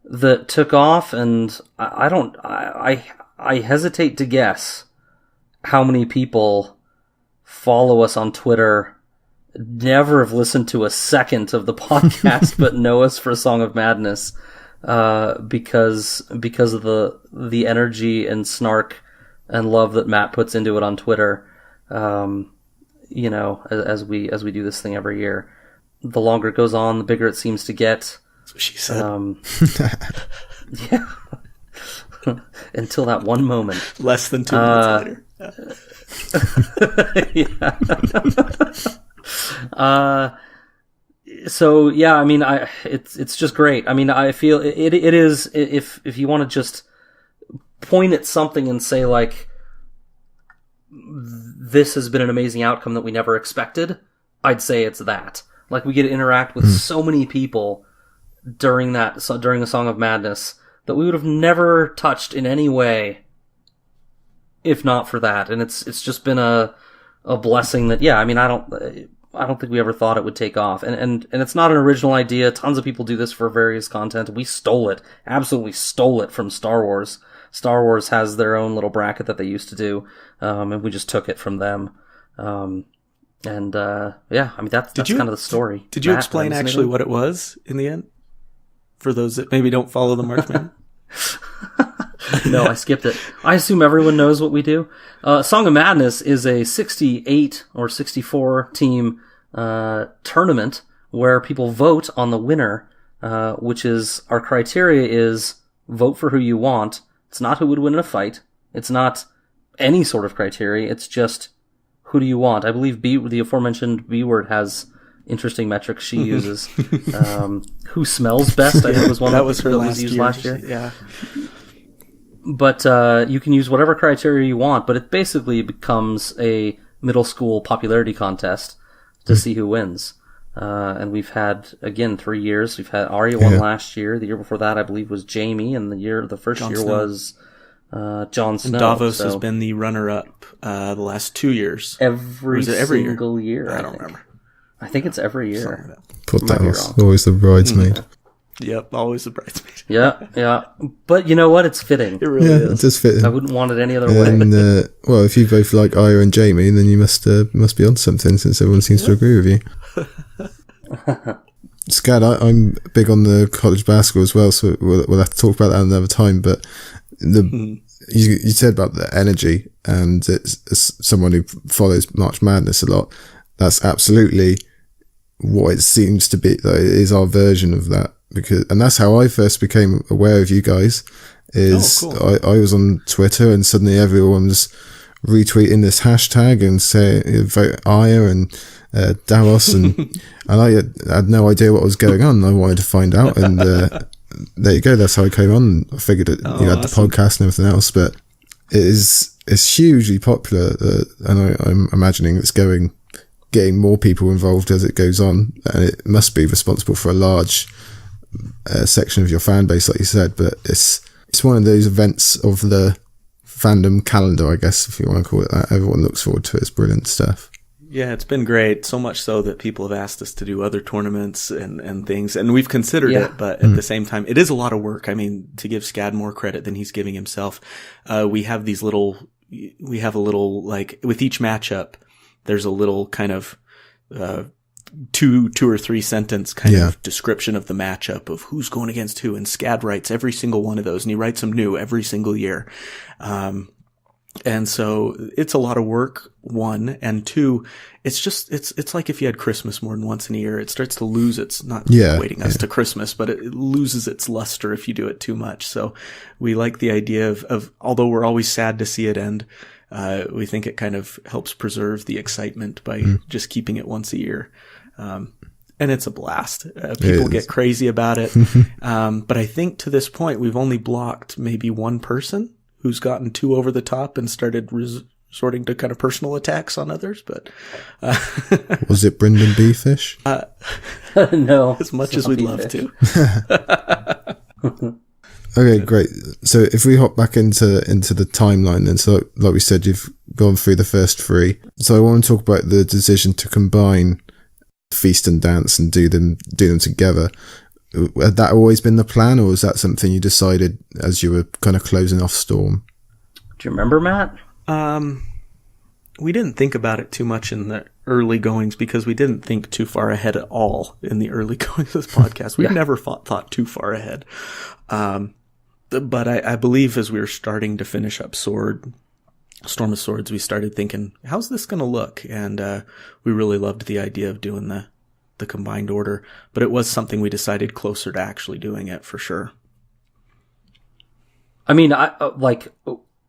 that took off, and I hesitate to guess how many people follow us on Twitter, never have listened to a second of the podcast, but know us for A Song of Madness, because of the energy and snark and love that Matt puts into it on Twitter. as we do this thing every year. The longer it goes on, the bigger it seems to get. That's what she said. Yeah. Until that one moment. Less than 2 minutes later. Yeah. So yeah, I mean, it's just great. I mean, I feel it is, if you want to just point at something and say, like, this has been an amazing outcome that we never expected, I'd say it's that. Like, we get to interact with so many people during the Song of Madness that we would have never touched in any way if not for that. And it's just been a blessing that, yeah, I mean, I don't think we ever thought it would take off. And it's not an original idea. Tons of people do this for various content. We absolutely stole it from Star Wars. Star Wars has their own little bracket that they used to do, and we just took it from them. Yeah, I mean, that's kind of the story. Did you explain actually what it was in the end? For those that maybe don't follow the March Madness? No, I skipped it. I assume everyone knows what we do. Song of Madness is a 68 or 64 team tournament where people vote on the winner, which is, our criteria is vote for who you want. It's not who would win in a fight. It's not any sort of criteria. It's just, who do you want? I believe the aforementioned B word has interesting metrics she uses. Who smells best, I think, was one that was used last year. Yeah. But you can use whatever criteria you want, but it basically becomes a middle school popularity contest to see who wins. And we've had, again, 3 years. We've had Arya won last year. The year before that, I believe, was Jamie, and the first year Snow. Was Jon Snow. And Davos has been the runner-up the last 2 years. Every single year. I don't remember. I think it's every year. Poor Davos, always the bridesmaid. Yep, always the bridesmaid. Yeah. But you know what? It's fitting. It really is. It does fit him. I wouldn't want it any other way. And, well, if you both like Arya and Jamie, then you must be on something, since everyone seems to agree with you. Scad, I'm big on the college basketball as well, so we'll have to talk about that another time. But you said about the energy, and it's someone who follows March Madness a lot. That's absolutely what it seems to be. It is our version of that, and that's how I first became aware of you guys. Cool. I was on Twitter, and suddenly everyone was retweeting this hashtag and saying vote Aya and Davos, and I had no idea what was going on. I wanted to find out, and there you go. That's how I came on. I figured you had the podcast and everything else, but it's hugely popular, and I'm imagining it's getting more people involved as it goes on, and it must be responsible for a large section of your fan base, like you said. But it's one of those events of the fandom calendar, I guess, if you want to call it that. Everyone looks forward to it. It's brilliant stuff. Yeah, it's been great. So much so that people have asked us to do other tournaments and things, and we've considered it, but at the same time, it is a lot of work. I mean, to give Scad more credit than he's giving himself, we have a little, like, with each matchup, there's a little kind of two or three sentence kind of description of the matchup of who's going against who, and Scad writes every single one of those, and he writes them new every single year. And so it's a lot of work, one, and two, it's like if you had Christmas more than once in a year, it starts to lose its, not waiting us to Christmas, but it loses its luster if you do it too much. So we like the idea of although we're always sad to see it end, we think it kind of helps preserve the excitement by just keeping it once a year. And it's a blast. People get crazy about it. But I think to this point, we've only blocked maybe one person who's gotten too over the top and started resorting to kind of personal attacks on others. But was it Brendan Beefish? No, as much as we'd love to. Okay, great. So if we hop back into the timeline, then, so like we said, you've gone through the first three. So I want to talk about the decision to combine Feast and Dance and do them together. Had that always been the plan, or was that something you decided as you were kind of closing off Storm? Do you remember, Matt? We didn't think about it too much in the early goings because we didn't think too far ahead at all in the early goings of this podcast. We've never thought too far ahead. But I believe as we were starting to finish up Sword, Storm of Swords, we started thinking, how's this going to look? And we really loved the idea of doing the combined order, but it was something we decided closer to actually doing it for sure. I mean,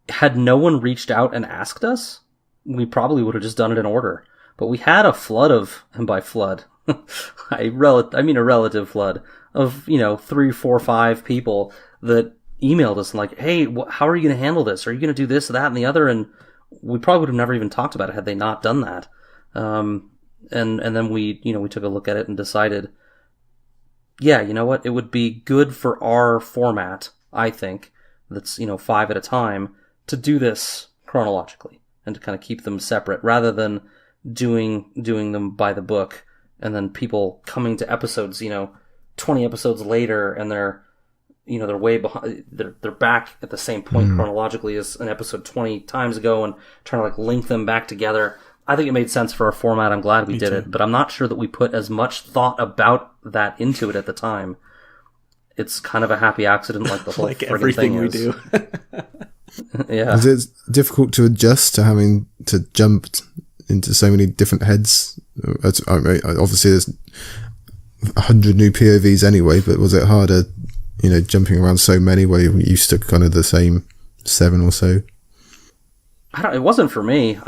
had no one reached out and asked us, we probably would have just done it in order. But we had a flood of, and by flood, a relative flood of, 3, 4, 5 people that emailed us and like, hey, how are you going to handle this? Are you going to do this, that, and the other? And we probably would have never even talked about it had they not done that. And then we took a look at it and decided, yeah, you know what? It would be good for our format, I think, that's, 5 at a time, to do this chronologically and to kind of keep them separate rather than doing them by the book and then people coming to episodes, 20 episodes later and they're way behind, they're back at the same point chronologically as an episode 20 times ago and trying to link them back together. I think it made sense for our format. I'm glad we did it, but I'm not sure that we put as much thought about that into it at the time. It's kind of a happy accident, like the whole like everything thing we is. do. Yeah. Is it difficult to adjust to having to jump into so many different heads? Obviously, there's 100 new POVs anyway, but was it harder, jumping around so many where you're used to kind of the same 7 or so? It wasn't for me.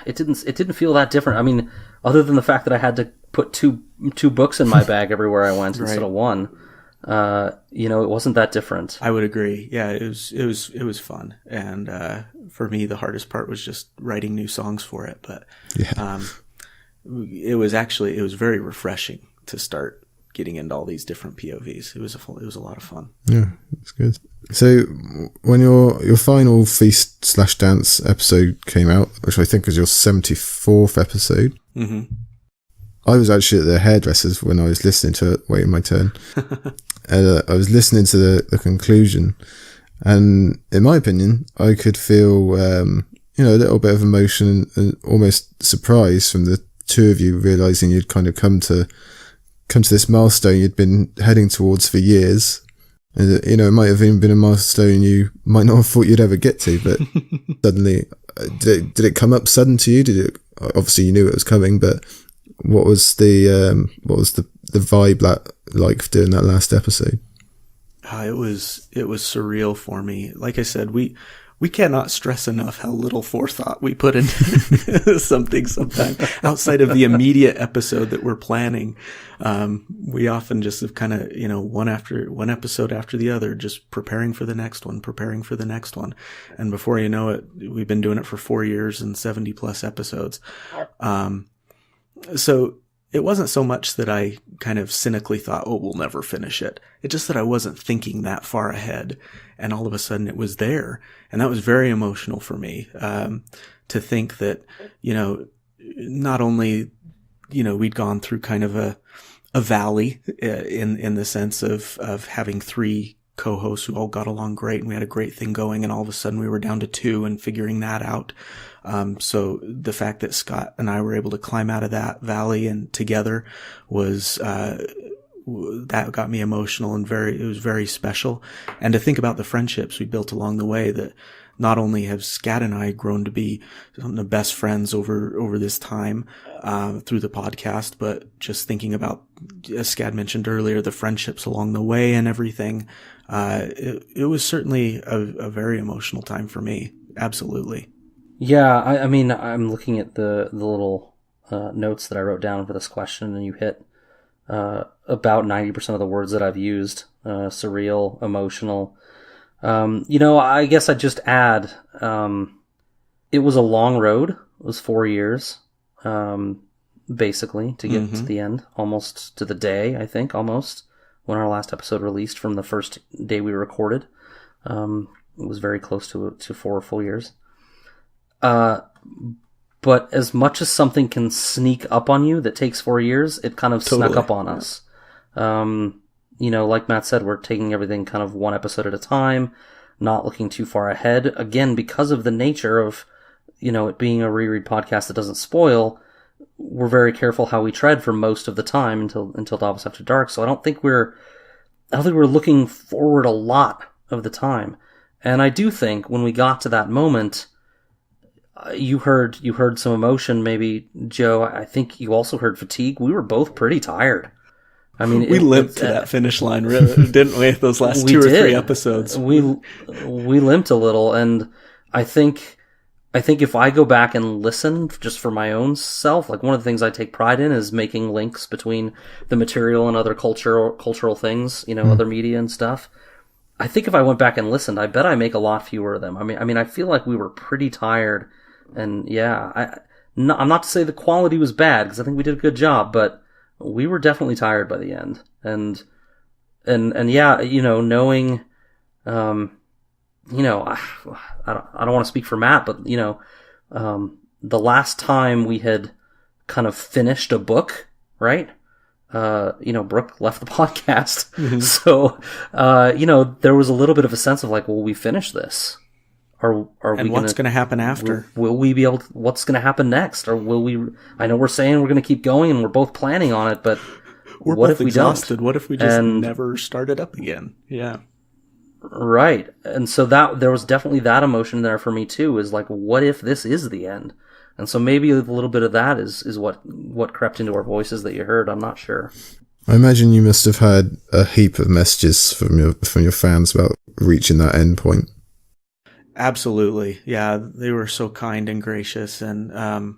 It didn't feel that different. I mean, other than the fact that I had to put two books in my bag everywhere I went Right. instead of one. It wasn't that different. I would agree. Yeah, it was fun. And for me, the hardest part was just writing new songs for it. But Yeah. it was very refreshing to start getting into all these different POVs. It was a lot of fun. Yeah, that's good. So when your final Feast/Dance episode came out, which I think was your 74th episode, I was actually at the hairdresser's when I was listening to it, waiting my turn. And I was listening to the conclusion, and in my opinion, I could feel a little bit of emotion and almost surprise from the two of you realizing you'd kind of come to this milestone you'd been heading towards for years. And, it might have even been a milestone you might not have thought you'd ever get to, but suddenly, did it come up sudden to you? Obviously you knew it was coming, but what was the vibe like during that last episode? It was surreal for me. Like I said, we cannot stress enough how little forethought we put into something sometimes outside of the immediate episode that we're planning. We often just have kind of, one episode after the other, just preparing for the next one. And before you know it, we've been doing it for 4 years and 70 plus episodes. So it wasn't so much that I kind of cynically thought, oh, we'll never finish it. It's just that I wasn't thinking that far ahead. And all of a sudden it was there. And that was very emotional for me, to think that, not only, we'd gone through kind of a valley in the sense of having 3 co-hosts who all got along great and we had a great thing going, and all of a sudden we were down to 2 and figuring that out. So the fact that Scott and I were able to climb out of that valley and together was, that got me emotional and it was very special. And to think about the friendships we built along the way, that not only have Scad and I grown to be some of the best friends over this time, through the podcast, but just thinking about, as Scad mentioned earlier, the friendships along the way and everything, it was certainly a very emotional time for me. Absolutely. Yeah, I mean, I'm looking at the little notes that I wrote down for this question, and you hit about 90% of the words that I've used. Surreal, emotional. I guess I'd just add, it was a long road. It was 4 years, basically, to get to the end, almost to the day, I think, almost, when our last episode released from the first day we recorded. It was very close to 4 full years. But as much as something can sneak up on you that takes 4 years, it kind of snuck up on us. Like Matt said, we're taking everything kind of one episode at a time, not looking too far ahead. Again, because of the nature of, it being a reread podcast that doesn't spoil, we're very careful how we tread for most of the time until Davos After Dark. So I don't think we're looking forward a lot of the time. And I do think when we got to that moment, you heard some emotion, maybe, Joe. I think you also heard fatigue. We were both pretty tired. I mean, we limped to that finish line, really, didn't we? Those last 2 or 3 episodes. We limped a little, and I think if I go back and listen just for my own self, like one of the things I take pride in is making links between the material and other cultural things, other media and stuff. I think if I went back and listened, I bet I make a lot fewer of them. I mean, I feel like we were pretty tired, and yeah, I'm not to say the quality was bad, because I think we did a good job, but we were definitely tired by the end. And yeah, knowing, I don't want to speak for Matt, but the last time we had kind of finished a book, right? Brooke left the podcast. Mm-hmm. So, there was a little bit of a sense of like, will we finish this? Are and we what's going to happen after? Will we be able to, what's going to happen next? Or will we, I know we're saying we're going to keep going and we're both planning on it, but we're what both if we exhausted? don't? What if we just never started up again? Yeah. Right. And so there was definitely that emotion there for me too, is like, what if this is the end? And so maybe a little bit of that is what crept into our voices that you heard. I'm not sure. I imagine you must have had a heap of messages from your fans about reaching that end point. Absolutely. Yeah, they were so kind and gracious, and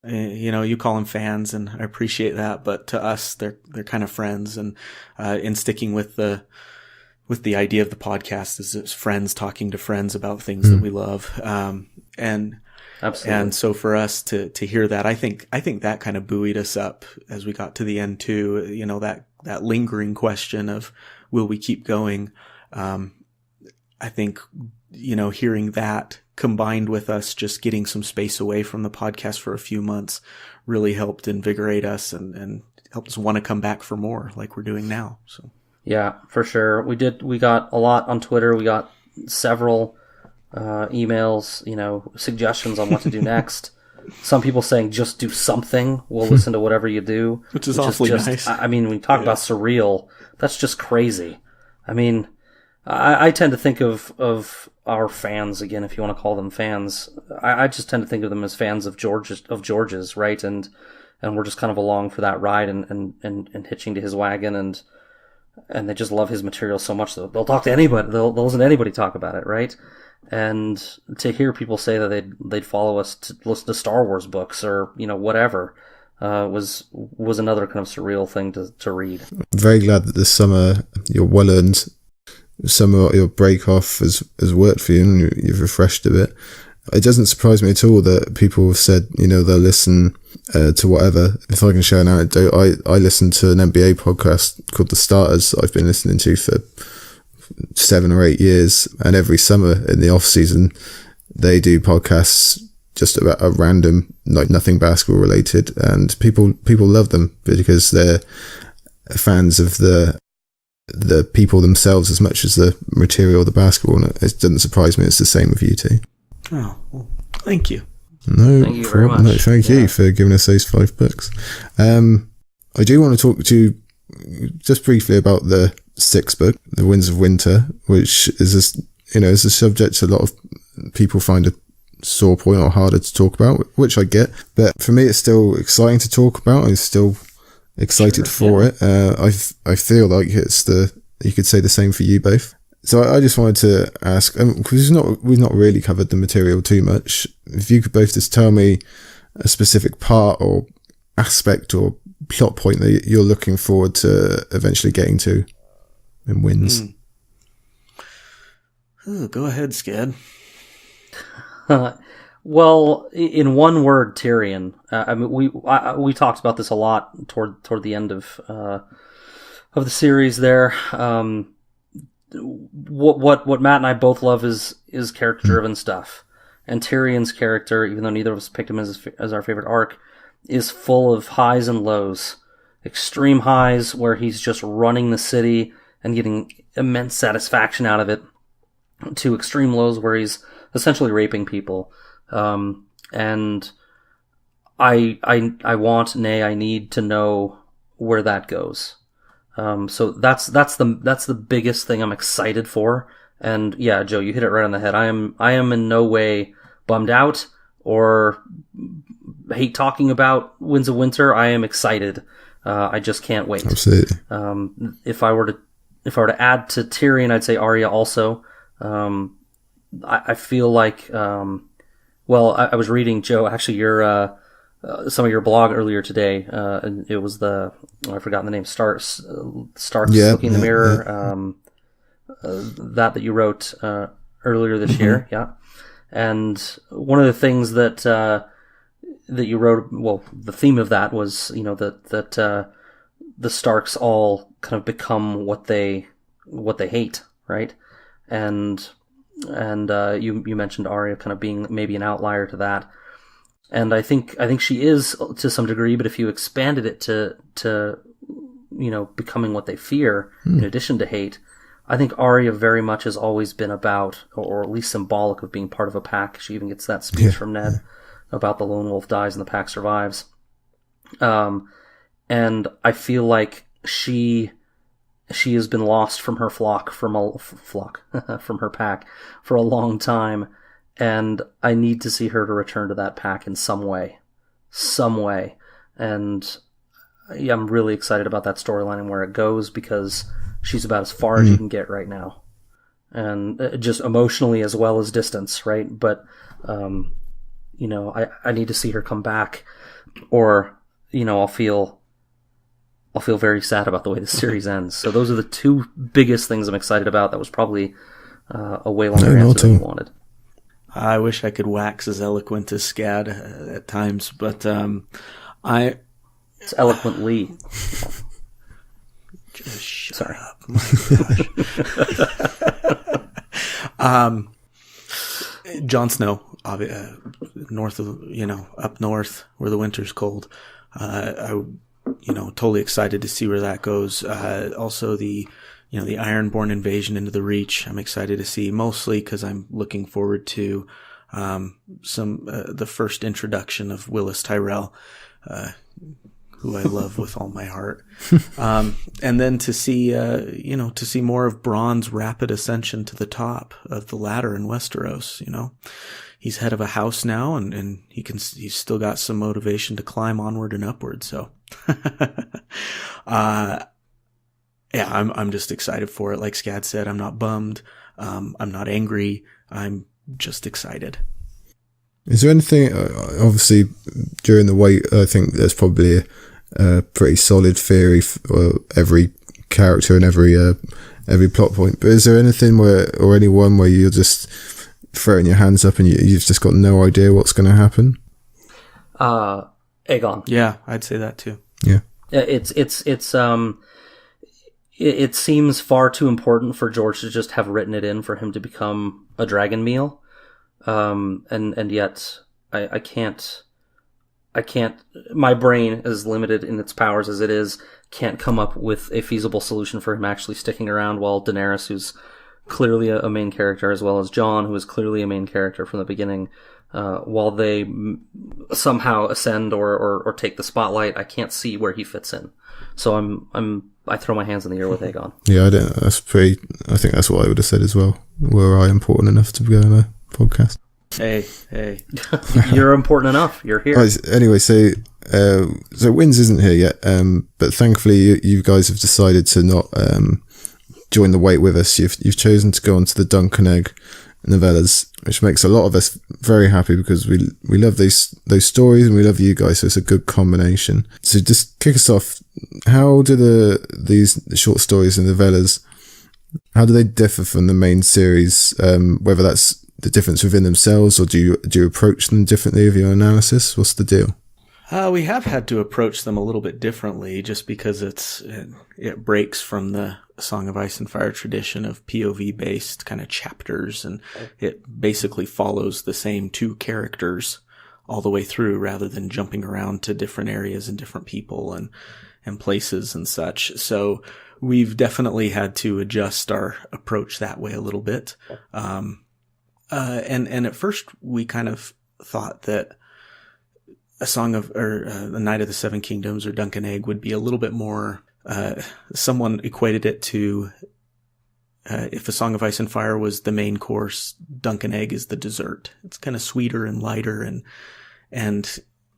you call them fans, and I appreciate that, but to us they're kind of friends, and in sticking with the idea of the podcast is it's friends talking to friends about things that we love. And absolutely. And so for us to hear that, I think that kind of buoyed us up as we got to the end too. That lingering question of, will we keep going? I think, hearing that combined with us just getting some space away from the podcast for a few months really helped invigorate us and helped us want to come back for more, like we're doing now. So. Yeah, for sure. We got a lot on Twitter. We got several emails, suggestions on what to do next. Some people saying, just do something. We'll listen to whatever you do. Which is awfully nice. I mean, when you talk about surreal, that's just crazy. I mean, I tend to think of our fans, again, if you want to call them fans. I just tend to think of them as fans of George's, right? And we're just kind of along for that ride and hitching to his wagon, and they just love his material so much that they'll talk to anybody. They'll listen to anybody talk about it, right? And to hear people say that they'd follow us to listen to Star Wars books or whatever was another kind of surreal thing to read. Very glad that this summer your well-earned summer, your break off has worked for you and you've refreshed a bit. It doesn't surprise me at all that people have said they'll listen to whatever. If I can share an anecdote, I listen to an NBA podcast called The Starters I've been listening to for 7 or 8 years, and every summer in the off season they do podcasts just about a random, like nothing basketball related, and people love them because they're fans of the people themselves as much as the material, the basketball. And it doesn't surprise me it's the same with you two. Oh, well, thank you. No, thank you very much. No, thank you for giving us those 5 books. I do want to talk to you just briefly about the 6th book, The Winds of Winter, which is is a subject a lot of people find a sore point or harder to talk about, which I get. But for me, it's still exciting to talk about. I'm still excited for it. I feel like you could say the same for you both. So I just wanted to ask, because we've not really covered the material too much, if you could both just tell me a specific part or aspect or plot point that you're looking forward to eventually getting to in Winds. Oh, go ahead, Scad. Well, in one word, Tyrion. I mean, we talked about this a lot toward the end of the series. There, what Matt and I both love is character-driven stuff, and Tyrion's character, even though neither of us picked him as our favorite arc, is full of highs and lows. Extreme highs where he's just running the city and getting immense satisfaction out of it, to extreme lows where he's essentially raping people. And I need to know where that goes. So that's the biggest thing I'm excited for. And yeah, Joe, you hit it right on the head. I am in no way bummed out or hate talking about Winds of Winter, I am excited. I just can't wait. Absolutely. If I were to add to Tyrion, I'd say Arya also. I feel like, I was reading, Joe, actually some of your blog earlier today, and it was I've forgotten the name, Stark's looking in the mirror, that you wrote earlier this year, yeah. And one of the things that you wrote, well, the theme of that was, that the Starks all kind of become what they hate, right? And you mentioned Arya kind of being maybe an outlier to that. And I think she is to some degree, but if you expanded it to becoming what they fear in addition to hate, I think Arya very much has always been about, or at least symbolic of being part of a pack. She even gets that speech from Ned about the lone wolf dies and the pack survives. And I feel like she has been lost from her from her pack for a long time. And I need to see her to return to that pack in some way. And yeah, I'm really excited about that storyline and where it goes, because she's about as far as you can get right now. And just emotionally as well as distance, right? But, I need to see her come back, or, I'll feel very sad about the way the series ends. So those are the two biggest things I'm excited about. That was probably a way longer answer than you wanted. I wish I could wax as eloquent as Scad at times, but It's eloquently. Just shut Sorry. up. My gosh. Jon Snow, north of, up north where the winter's cold. Totally excited to see where that goes. Also the Ironborn invasion into the Reach, I'm excited to see, mostly because I'm looking forward to the first introduction of Willis Tyrell, who I love with all my heart. And then to see more of Bronn's rapid ascension to the top of the ladder in Westeros. He's head of a house now, and he's still got some motivation to climb onward and upward. So, I'm just excited for it. Like Scad said, I'm not bummed. I'm not angry. I'm just excited. Is there anything, obviously, during the wait, I think there's probably a pretty solid theory for every character and every plot point, but is there anything or anyone where you're just throwing your hands up and you've just got no idea what's going to happen? Aegon. Yeah, I'd say that too. Yeah. It seems far too important for George to just have written it in for him to become a dragon meal. And yet I can't, my brain, as limited in its powers as it is, can't come up with a feasible solution for him actually sticking around while Daenerys, who's clearly a main character, as well as Jon, who is clearly a main character from the beginning, while they somehow ascend or take the spotlight, I can't see where he fits in. So I throw my hands in the air with Aegon. Yeah, I think that's what I would have said as well. Were I important enough to be on a podcast? Hey. You're important enough. You're here. Right, anyway, so Winds isn't here yet, but thankfully you guys have decided to not join the wait with us. You've chosen to go onto the Dunk and Egg novellas, which makes a lot of us very happy, because we love those stories and we love you guys, so it's a good combination. So just kick us off. How do these short stories and novellas, how do they differ from the main series? Whether that's the difference within themselves, or do you approach them differently with your analysis? What's the deal? We have had to approach them a little bit differently, just because it breaks from the Song of Ice and Fire tradition of POV-based kind of chapters, and it basically follows the same two characters all the way through, rather than jumping around to different areas and different people and places and such. So we've definitely had to adjust our approach that way a little bit. And at first we kind of thought that the Night of the Seven Kingdoms or Dunk and Egg would be a little bit more, someone equated it to if A Song of Ice and Fire was the main course, Dunk and Egg is the dessert. It's kind of sweeter and lighter and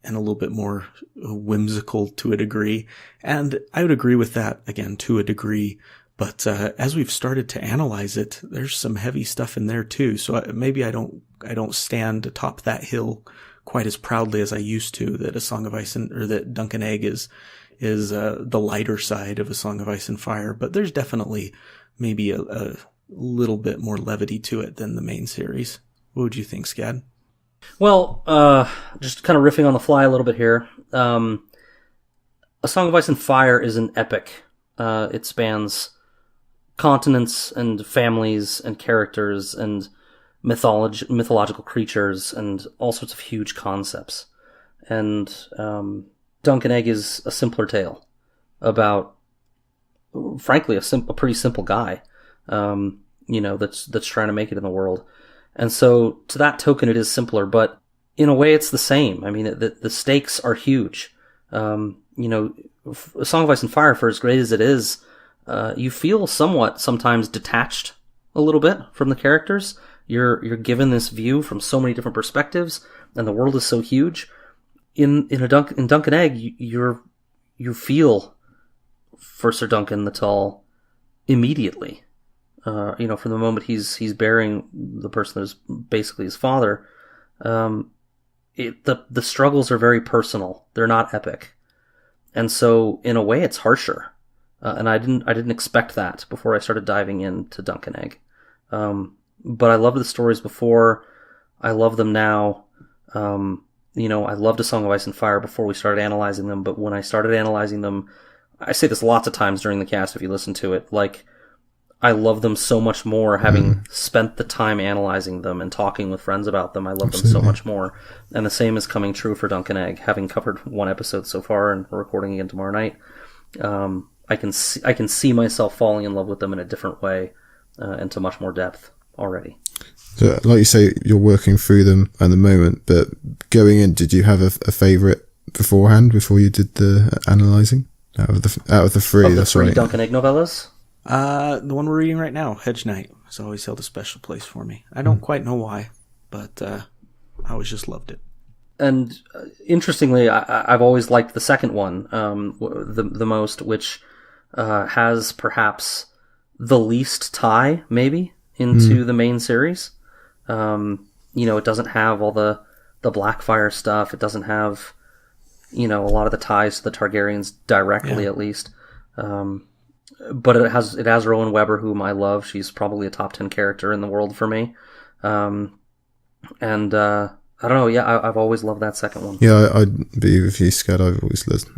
a little bit more whimsical to a degree. And I would agree with that, again, to a degree. But as we've started to analyze it, there's some heavy stuff in there too. So maybe I don't stand atop that hill quite as proudly as I used to, that A Song of Ice or that Dunk and Egg is the lighter side of A Song of Ice and Fire. But there's definitely maybe a little bit more levity to it than the main series. What would you think, Scad? Well, just kind of riffing on the fly a little bit here. A Song of Ice and Fire is an epic. It spans continents and families and characters and mythological creatures and all sorts of huge concepts. And Dunk and Egg is a simpler tale about, frankly, a pretty simple guy, that's trying to make it in the world. And so, to that token, it is simpler, but in a way, it's the same. I mean, the stakes are huge. A Song of Ice and Fire, for as great as it is, you feel somewhat sometimes detached a little bit from the characters. You're given this view from so many different perspectives, and the world is so huge. In Dunk and Egg, you feel for Sir Duncan the Tall immediately. From the moment he's burying the person that is basically his father. The struggles are very personal. They're not epic, and so in a way, it's harsher. And I didn't expect that before I started diving into Dunk and Egg. But I loved the stories before. I love them now. I loved A Song of Ice and Fire before we started analyzing them. But when I started analyzing them, I say this lots of times during the cast if you listen to it, like, I love them so much more having spent the time analyzing them and talking with friends about them. I love them so much more. And the same is coming true for Dunk and Egg. Having covered one episode so far and we're recording again tomorrow night, I can see myself falling in love with them in a different way and to much more depth already. So, like you say, you're working through them at the moment, but going in, did you have a favourite beforehand before you did the analysing? Out of the three, of the that's three right. Dunk and Egg novellas? The one we're reading right now, Hedge Knight, has always held a special place for me. I don't quite know why, but I always just loved it. And interestingly, I've always liked the second one the most, which has perhaps the least tie, maybe, into the main series. It doesn't have all the Blackfire stuff. It doesn't have, a lot of the ties to the Targaryens directly, at least. But it has Rowan Weber, whom I love. She's probably a top 10 character in the world for me. I don't know. Yeah, I've always loved that second one. Yeah, I'd be with you, Scad. I've always loved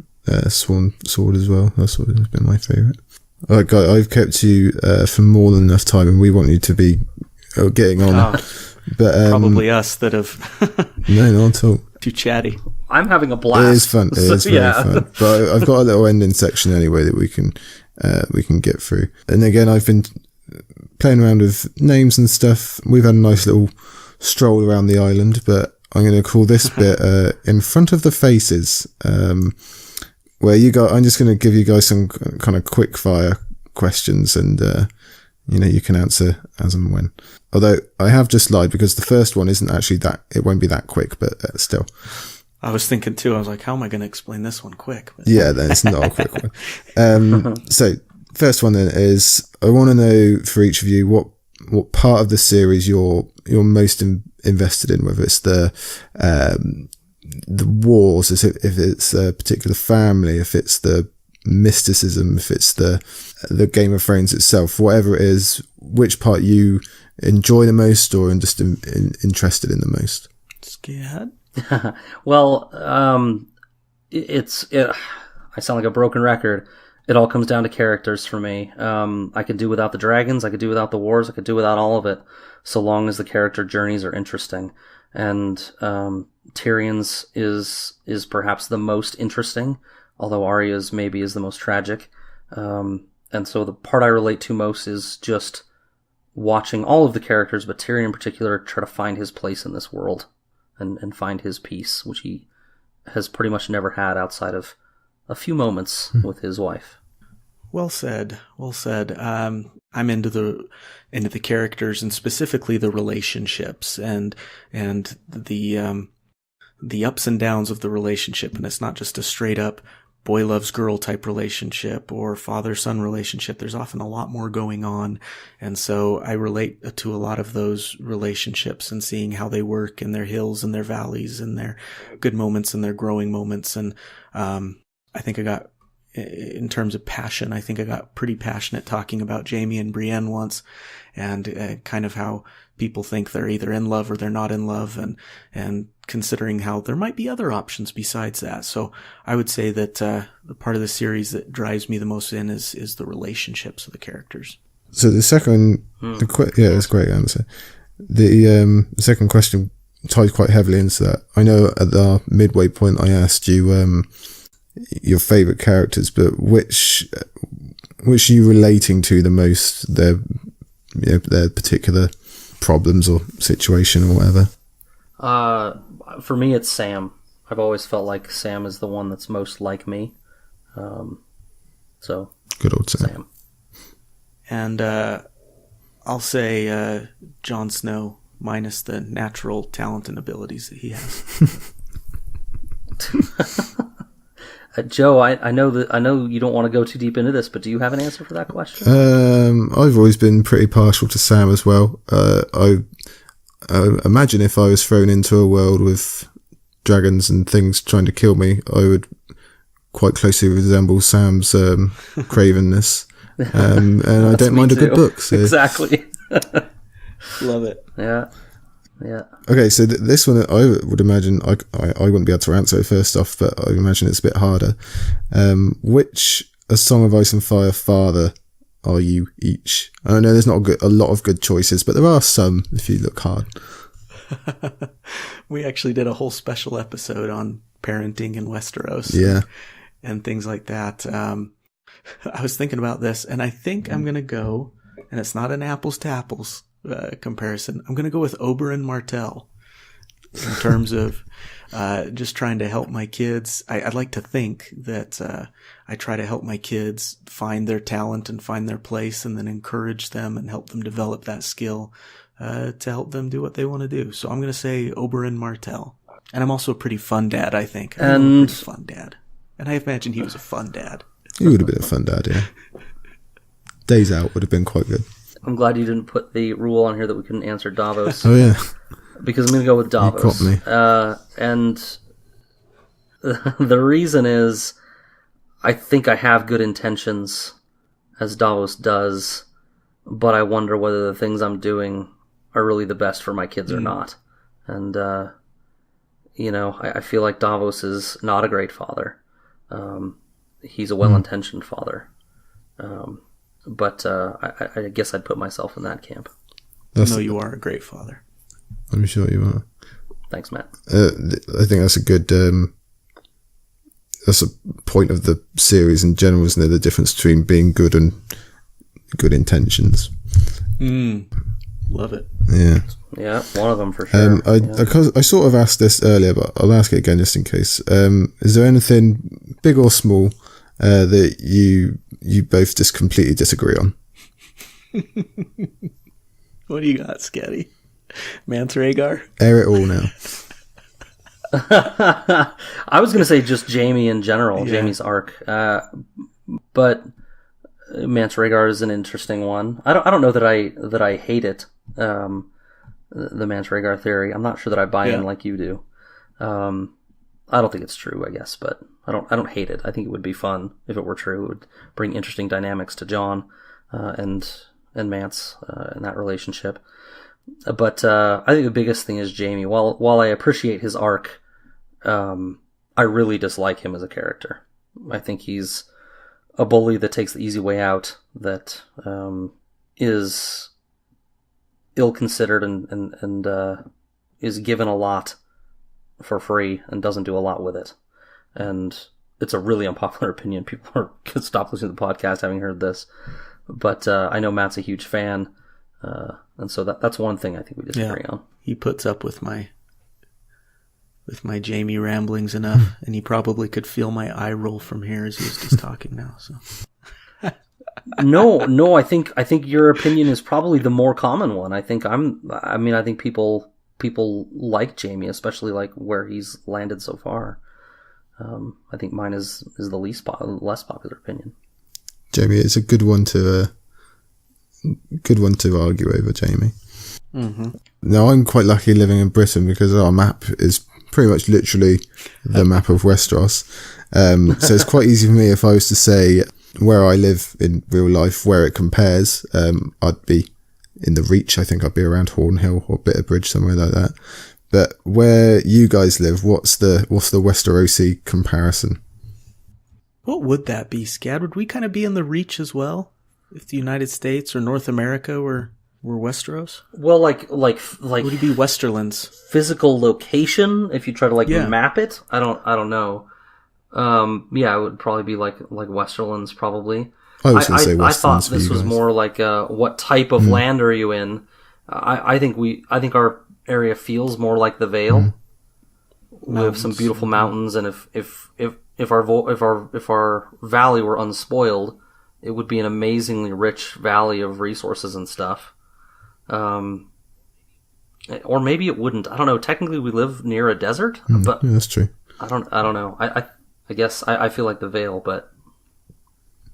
Swan Sword as well. That's always been my favourite. I've kept you for more than enough time, and we want you to be getting on. But probably us that have. No, not at all. Too chatty. I'm having a blast. It is fun. It is very fun. But I've got a little ending section anyway that we can get through. And again, I've been playing around with names and stuff. We've had a nice little stroll around the island, but I'm going to call this bit In Front of the Faces, where I'm just going to give you guys some kind of quick fire questions, and you can answer as and when. Although I have just lied, because the first one isn't actually it won't be that quick, but still. I was thinking too, I was like, how am I going to explain this one quick? But... Yeah, then it's not a quick one. So first one then is, I want to know for each of you what part of the series you're most invested in, whether it's the wars, if it's a particular family, if it's the mysticism, if it's the Game of Thrones itself, whatever it is, which part you enjoy the most or just interested in the most. Scad? Well, I sound like a broken record. It all comes down to characters for me. I could do without the dragons, I could do without the wars, I could do without all of it, so long as the character journeys are interesting. And Tyrion's is perhaps the most interesting, although Arya's maybe is the most tragic. And so the part I relate to most is just watching all of the characters, but Tyrion in particular, try to find his place in this world and find his peace, which he has pretty much never had outside of a few moments with his wife. Well said. Well said. I'm into the characters and specifically the relationships and the ups and downs of the relationship. And it's not just a straight up boy loves girl type relationship or father-son relationship. There's often a lot more going on. And so I relate to a lot of those relationships and seeing how they work and their hills and their valleys and their good moments and their growing moments. And, I think in terms of passion, I think I got pretty passionate talking about Jamie and Brienne once and kind of how people think they're either in love or they're not in love and considering how there might be other options besides that. So I would say that the part of the series that drives me the most is the relationships of the characters. So the second, that's a great answer. The second question ties quite heavily into that. I know at the midway point I asked you your favourite characters, but which are you relating to the most? Their particular problems or situation or whatever. For me, it's Sam. I've always felt like Sam is the one that's most like me. So good old Sam. And I'll say Jon Snow minus the natural talent and abilities that he has. Joe, I know you don't want to go too deep into this, but do you have an answer for that question? I've always been pretty partial to Sam as well. I imagine if I was thrown into a world with dragons and things trying to kill me, I would quite closely resemble Sam's cravenness. And I don't mind a good book. So. Exactly. Love it. Yeah. Yeah. Okay, so this one I would imagine I wouldn't be able to answer it first off, but I imagine it's a bit harder. Which A Song of Ice and Fire father are you each? I know there's not a lot of good choices, but there are some if you look hard. We actually did a whole special episode on parenting in Westeros. Yeah. And things like that. I was thinking about this, and I think I'm going to go, and it's not an apples to apples comparison. I'm going to go with Oberyn Martell in terms of just trying to help my kids. I'd like to think that I try to help my kids find their talent and find their place and then encourage them and help them develop that skill to help them do what they want to do. So I'm going to say Oberyn Martell. And I'm also a pretty fun dad, I think. I'm a pretty fun dad. And I imagine he was a fun dad. He would have been a fun dad, yeah. Days Out would have been quite good. I'm glad you didn't put the rule on here that we couldn't answer Davos. Oh, yeah. Because I'm going to go with Davos. You caught me. And the reason is I think I have good intentions, as Davos does, but I wonder whether the things I'm doing are really the best for my kids or not. And, I feel like Davos is not a great father. He's a well-intentioned father. But I guess I'd put myself in that camp. I know you are a great father. I'm sure you are. Thanks, Matt. I think that's a good... that's a point of the series in general, isn't it? The difference between being good and good intentions. Love it. Yeah. Yeah, one of them for sure. I sort of asked this earlier, but I'll ask it again just in case. Is there anything, big or small, that you both just completely disagree on? What do you got, Scaddy? Mance Rhaegar? Air it all now. I was going to say just Jaime in general, Jaime's arc. But Mance Rhaegar is an interesting one. I don't know that I hate it. The Mance Rhaegar theory. I'm not sure that I buy in like you do. I don't think it's true, I guess, but I don't hate it. I think it would be fun if it were true. It would bring interesting dynamics to Jon and Mance in that relationship. But I think the biggest thing is Jaime. While I appreciate his arc, I really dislike him as a character. I think he's a bully that takes the easy way out, that is ill-considered and is given a lot for free and doesn't do a lot with it. And it's a really unpopular opinion. People could stop listening to the podcast having heard this. But I know Matt's a huge fan, and so that's one thing I think we disagree on. He puts up with my Jaime ramblings enough, and he probably could feel my eye roll from here as he was just talking now. So No. I think your opinion is probably the more common one. I think people like Jamie, especially like where he's landed so far. I think mine is the less popular opinion. Jamie, it's a good one to argue over, Jamie. Mm-hmm. Now, I'm quite lucky living in Britain because our map is pretty much literally the map of Westeros. So it's quite easy for me if I was to say where I live in real life, where it compares. I'd be in the Reach. I think I'd be around Hornhill or Bitterbridge, somewhere like that. But where you guys live, what's the Westerosi comparison? What would that be, Scad? Would we kind of be in the Reach as well? If the United States or North America were Westeros? Well, like would it be Westerlands? Physical location, if you try to map it, I don't know. It would probably be like Westerlands, probably. I was going to say Westerlands. I thought this was more like what type of land are you in? I think our area feels more like the Vale. We have some beautiful mountains, and if our valley were unspoiled, it would be an amazingly rich valley of resources and stuff. Or maybe it wouldn't. I don't know. Technically, we live near a desert, but yeah, that's true. I don't know. I guess I feel like the Vale, but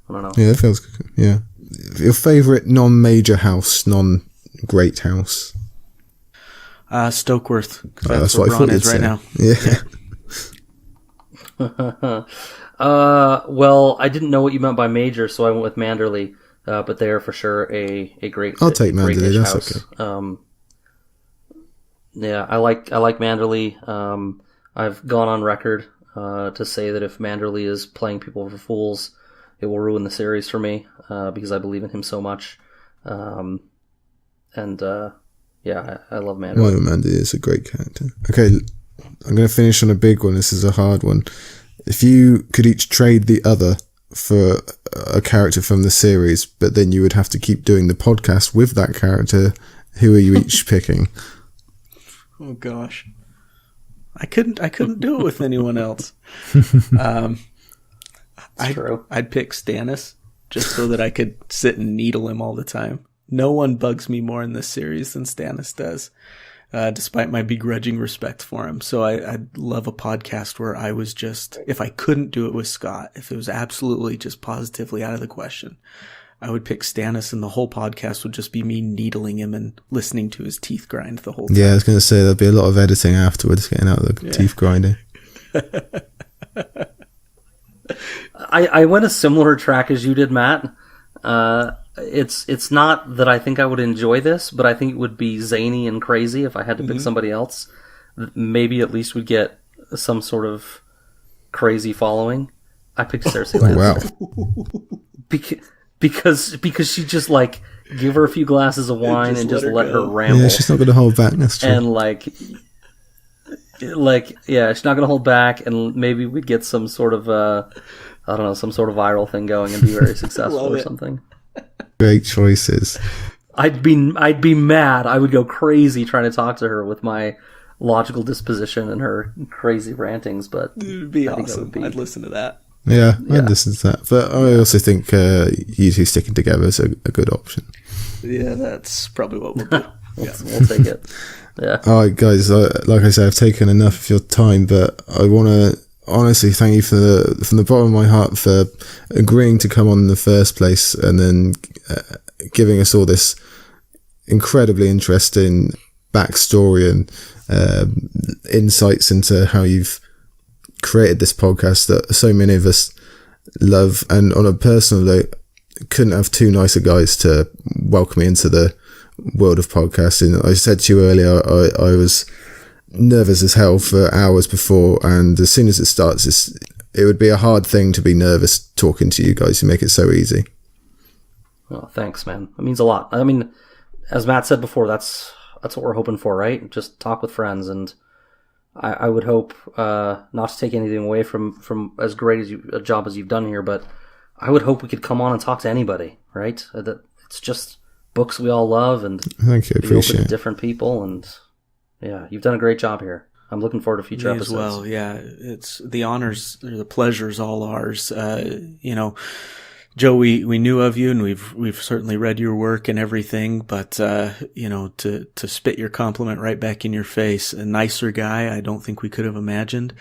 I don't know. Yeah, that feels good. Yeah. Your favourite non-major house, non-great house? Stokeworth. That's what I thought you'd say. Now. Yeah. Well, I didn't know what you meant by major, so I went with Manderley. But they are for sure a great. I'll take Manderley. That's house. Okay. Yeah, I like Manderley. I've gone on record to say that if Manderley is playing people for fools, it will ruin the series for me because I believe in him so much. I love Manderley. Well, Manderley is a great character. Okay, I'm going to finish on a big one. This is a hard one. If you could each trade the other for a character from the series, but then you would have to keep doing the podcast with that character, who are you each picking? Oh gosh, I couldn't do it with anyone else. True. I'd pick Stannis just so that I could sit and needle him all the time. No one bugs me more in this series than Stannis does, despite my begrudging respect for him. So I'd love a podcast where I was just, if I couldn't do it with Scott, if it was absolutely just positively out of the question, I would pick Stannis, and the whole podcast would just be me needling him and listening to his teeth grind the whole time. Yeah, I was going to say there'd be a lot of editing afterwards, getting out the teeth grinding. I went a similar track as you did, Matt. It's not that I think I would enjoy this, but I think it would be zany and crazy if I had to pick somebody else. Maybe at least we'd get some sort of crazy following. I picked Cersei Lannister. Wow. Because she just give her a few glasses of wine and just let her ramble. Yeah, she's not going to hold back. That's true. And she's not going to hold back, and maybe we'd get some sort of some sort of viral thing going and be very successful or something. Great choices. I'd be mad. I would go crazy trying to talk to her with my logical disposition and her crazy rantings, but it would be awesome. I'd listen to that. Yeah, I'd listen to that. But I also think you two sticking together is a good option. Yeah, that's probably what we'll do. We'll take it. Yeah. All right, guys. Like I said, I've taken enough of your time, but I want to honestly thank you from the bottom of my heart for agreeing to come on in the first place, and then giving us all this incredibly interesting backstory and insights into how you've created this podcast that so many of us love. And on a personal note, couldn't have two nicer guys to welcome me into the world of podcasting. I said to you earlier, I was nervous as hell for hours before, and as soon as it starts, it would be a hard thing to be nervous talking to you guys. You make it so easy. Oh, thanks, man. It means a lot. I mean, as Matt said before, that's what we're hoping for, right? Just talk with friends, and I would hope not to take anything away from as great a job as you've done here, but I would hope we could come on and talk to anybody, right? That it's just books we all love, and thank you, I appreciate it. Different people, and yeah, you've done a great job here. I'm looking forward to future episodes. As well, yeah, it's the honors or the pleasures all ours. Joe, we knew of you, and we've certainly read your work and everything, but to spit your compliment right back in your face, a nicer guy I don't think we could have imagined.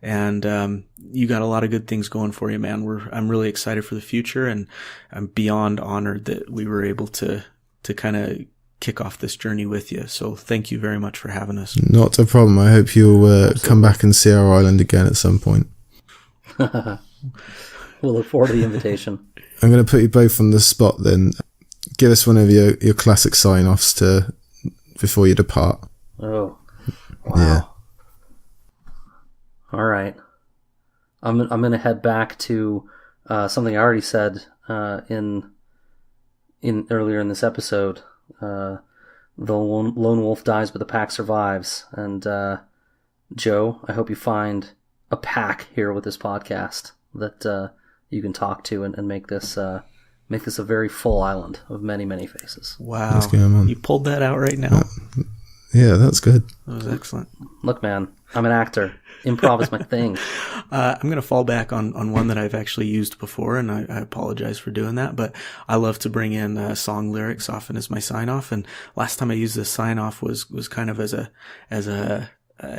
And you got a lot of good things going for you, man. I'm really excited for the future, and I'm beyond honored that we were able to kind of kick off this journey with you. So thank you very much for having us. Not a problem. I hope you'll come back and see our island again at some point. We'll look forward to the invitation. I'm going to put you both on the spot then. Give us one of your classic sign-offs before you depart. Oh, wow. Yeah. All right. I'm going to head back to something I already said in earlier in this episode. The lone wolf dies, but the pack survives. And Joe, I hope you find a pack here with this podcast that you can talk to and make this a very full island of many, many faces. Wow. You pulled that out right now. Yeah, that's good. That was excellent. Look, man, I'm an actor. Improv is my thing. I'm going to fall back on one that I've actually used before, and I apologize for doing that, but I love to bring in song lyrics often as my sign-off, and last time I used this sign-off was kind of as a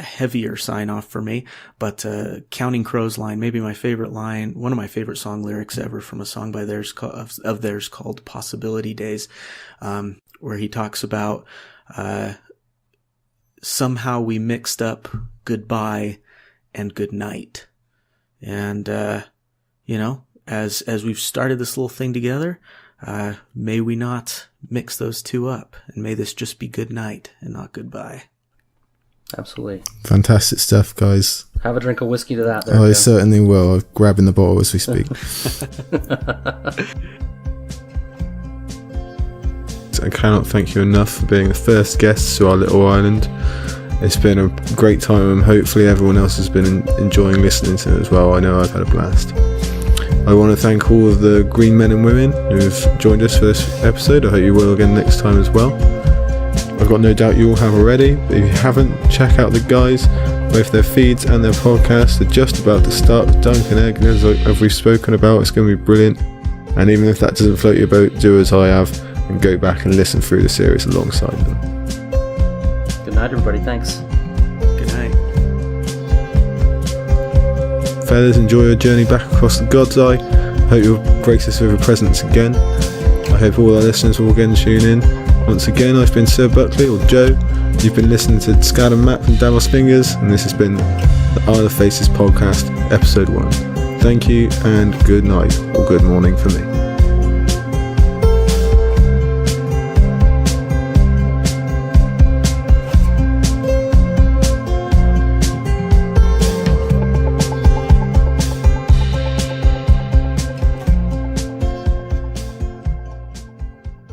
heavier sign-off for me, but Counting Crows line, maybe my favorite line, one of my favorite song lyrics ever from a song by theirs called Possibility Days, where he talks about somehow we mixed up goodbye and good night. And, as we've started this little thing together, may we not mix those two up, and may this just be good night and not goodbye. Absolutely. Fantastic stuff, guys. Have a drink of whiskey to that. I certainly will. I'm grabbing the bottle as we speak. I cannot thank you enough for being the first guest to our little island. It's been a great time, and hopefully everyone else has been enjoying listening to it as well. I know I've had a blast. I want to thank all of the green men and women who've joined us for this episode. I hope you will again next time as well. I've got no doubt you all have already, but if you haven't, check out the guys. Both their feeds and their podcasts are just about to start. Dunk and Egg, as we've spoken about, it's going to be brilliant. And even if that doesn't float your boat, do as I have and go back and listen through the series alongside them. Good night, everybody. Thanks. Good night. Fellas, enjoy your journey back across the God's Eye. Hope you'll grace us with your presence again. I hope all our listeners will again tune in. Once again, I've been Sir Buckley, or Joe. You've been listening to Scad and Matt from Davos Fingers, and this has been the Isle of Faces podcast, episode 1. Thank you, and good night, or good morning for me.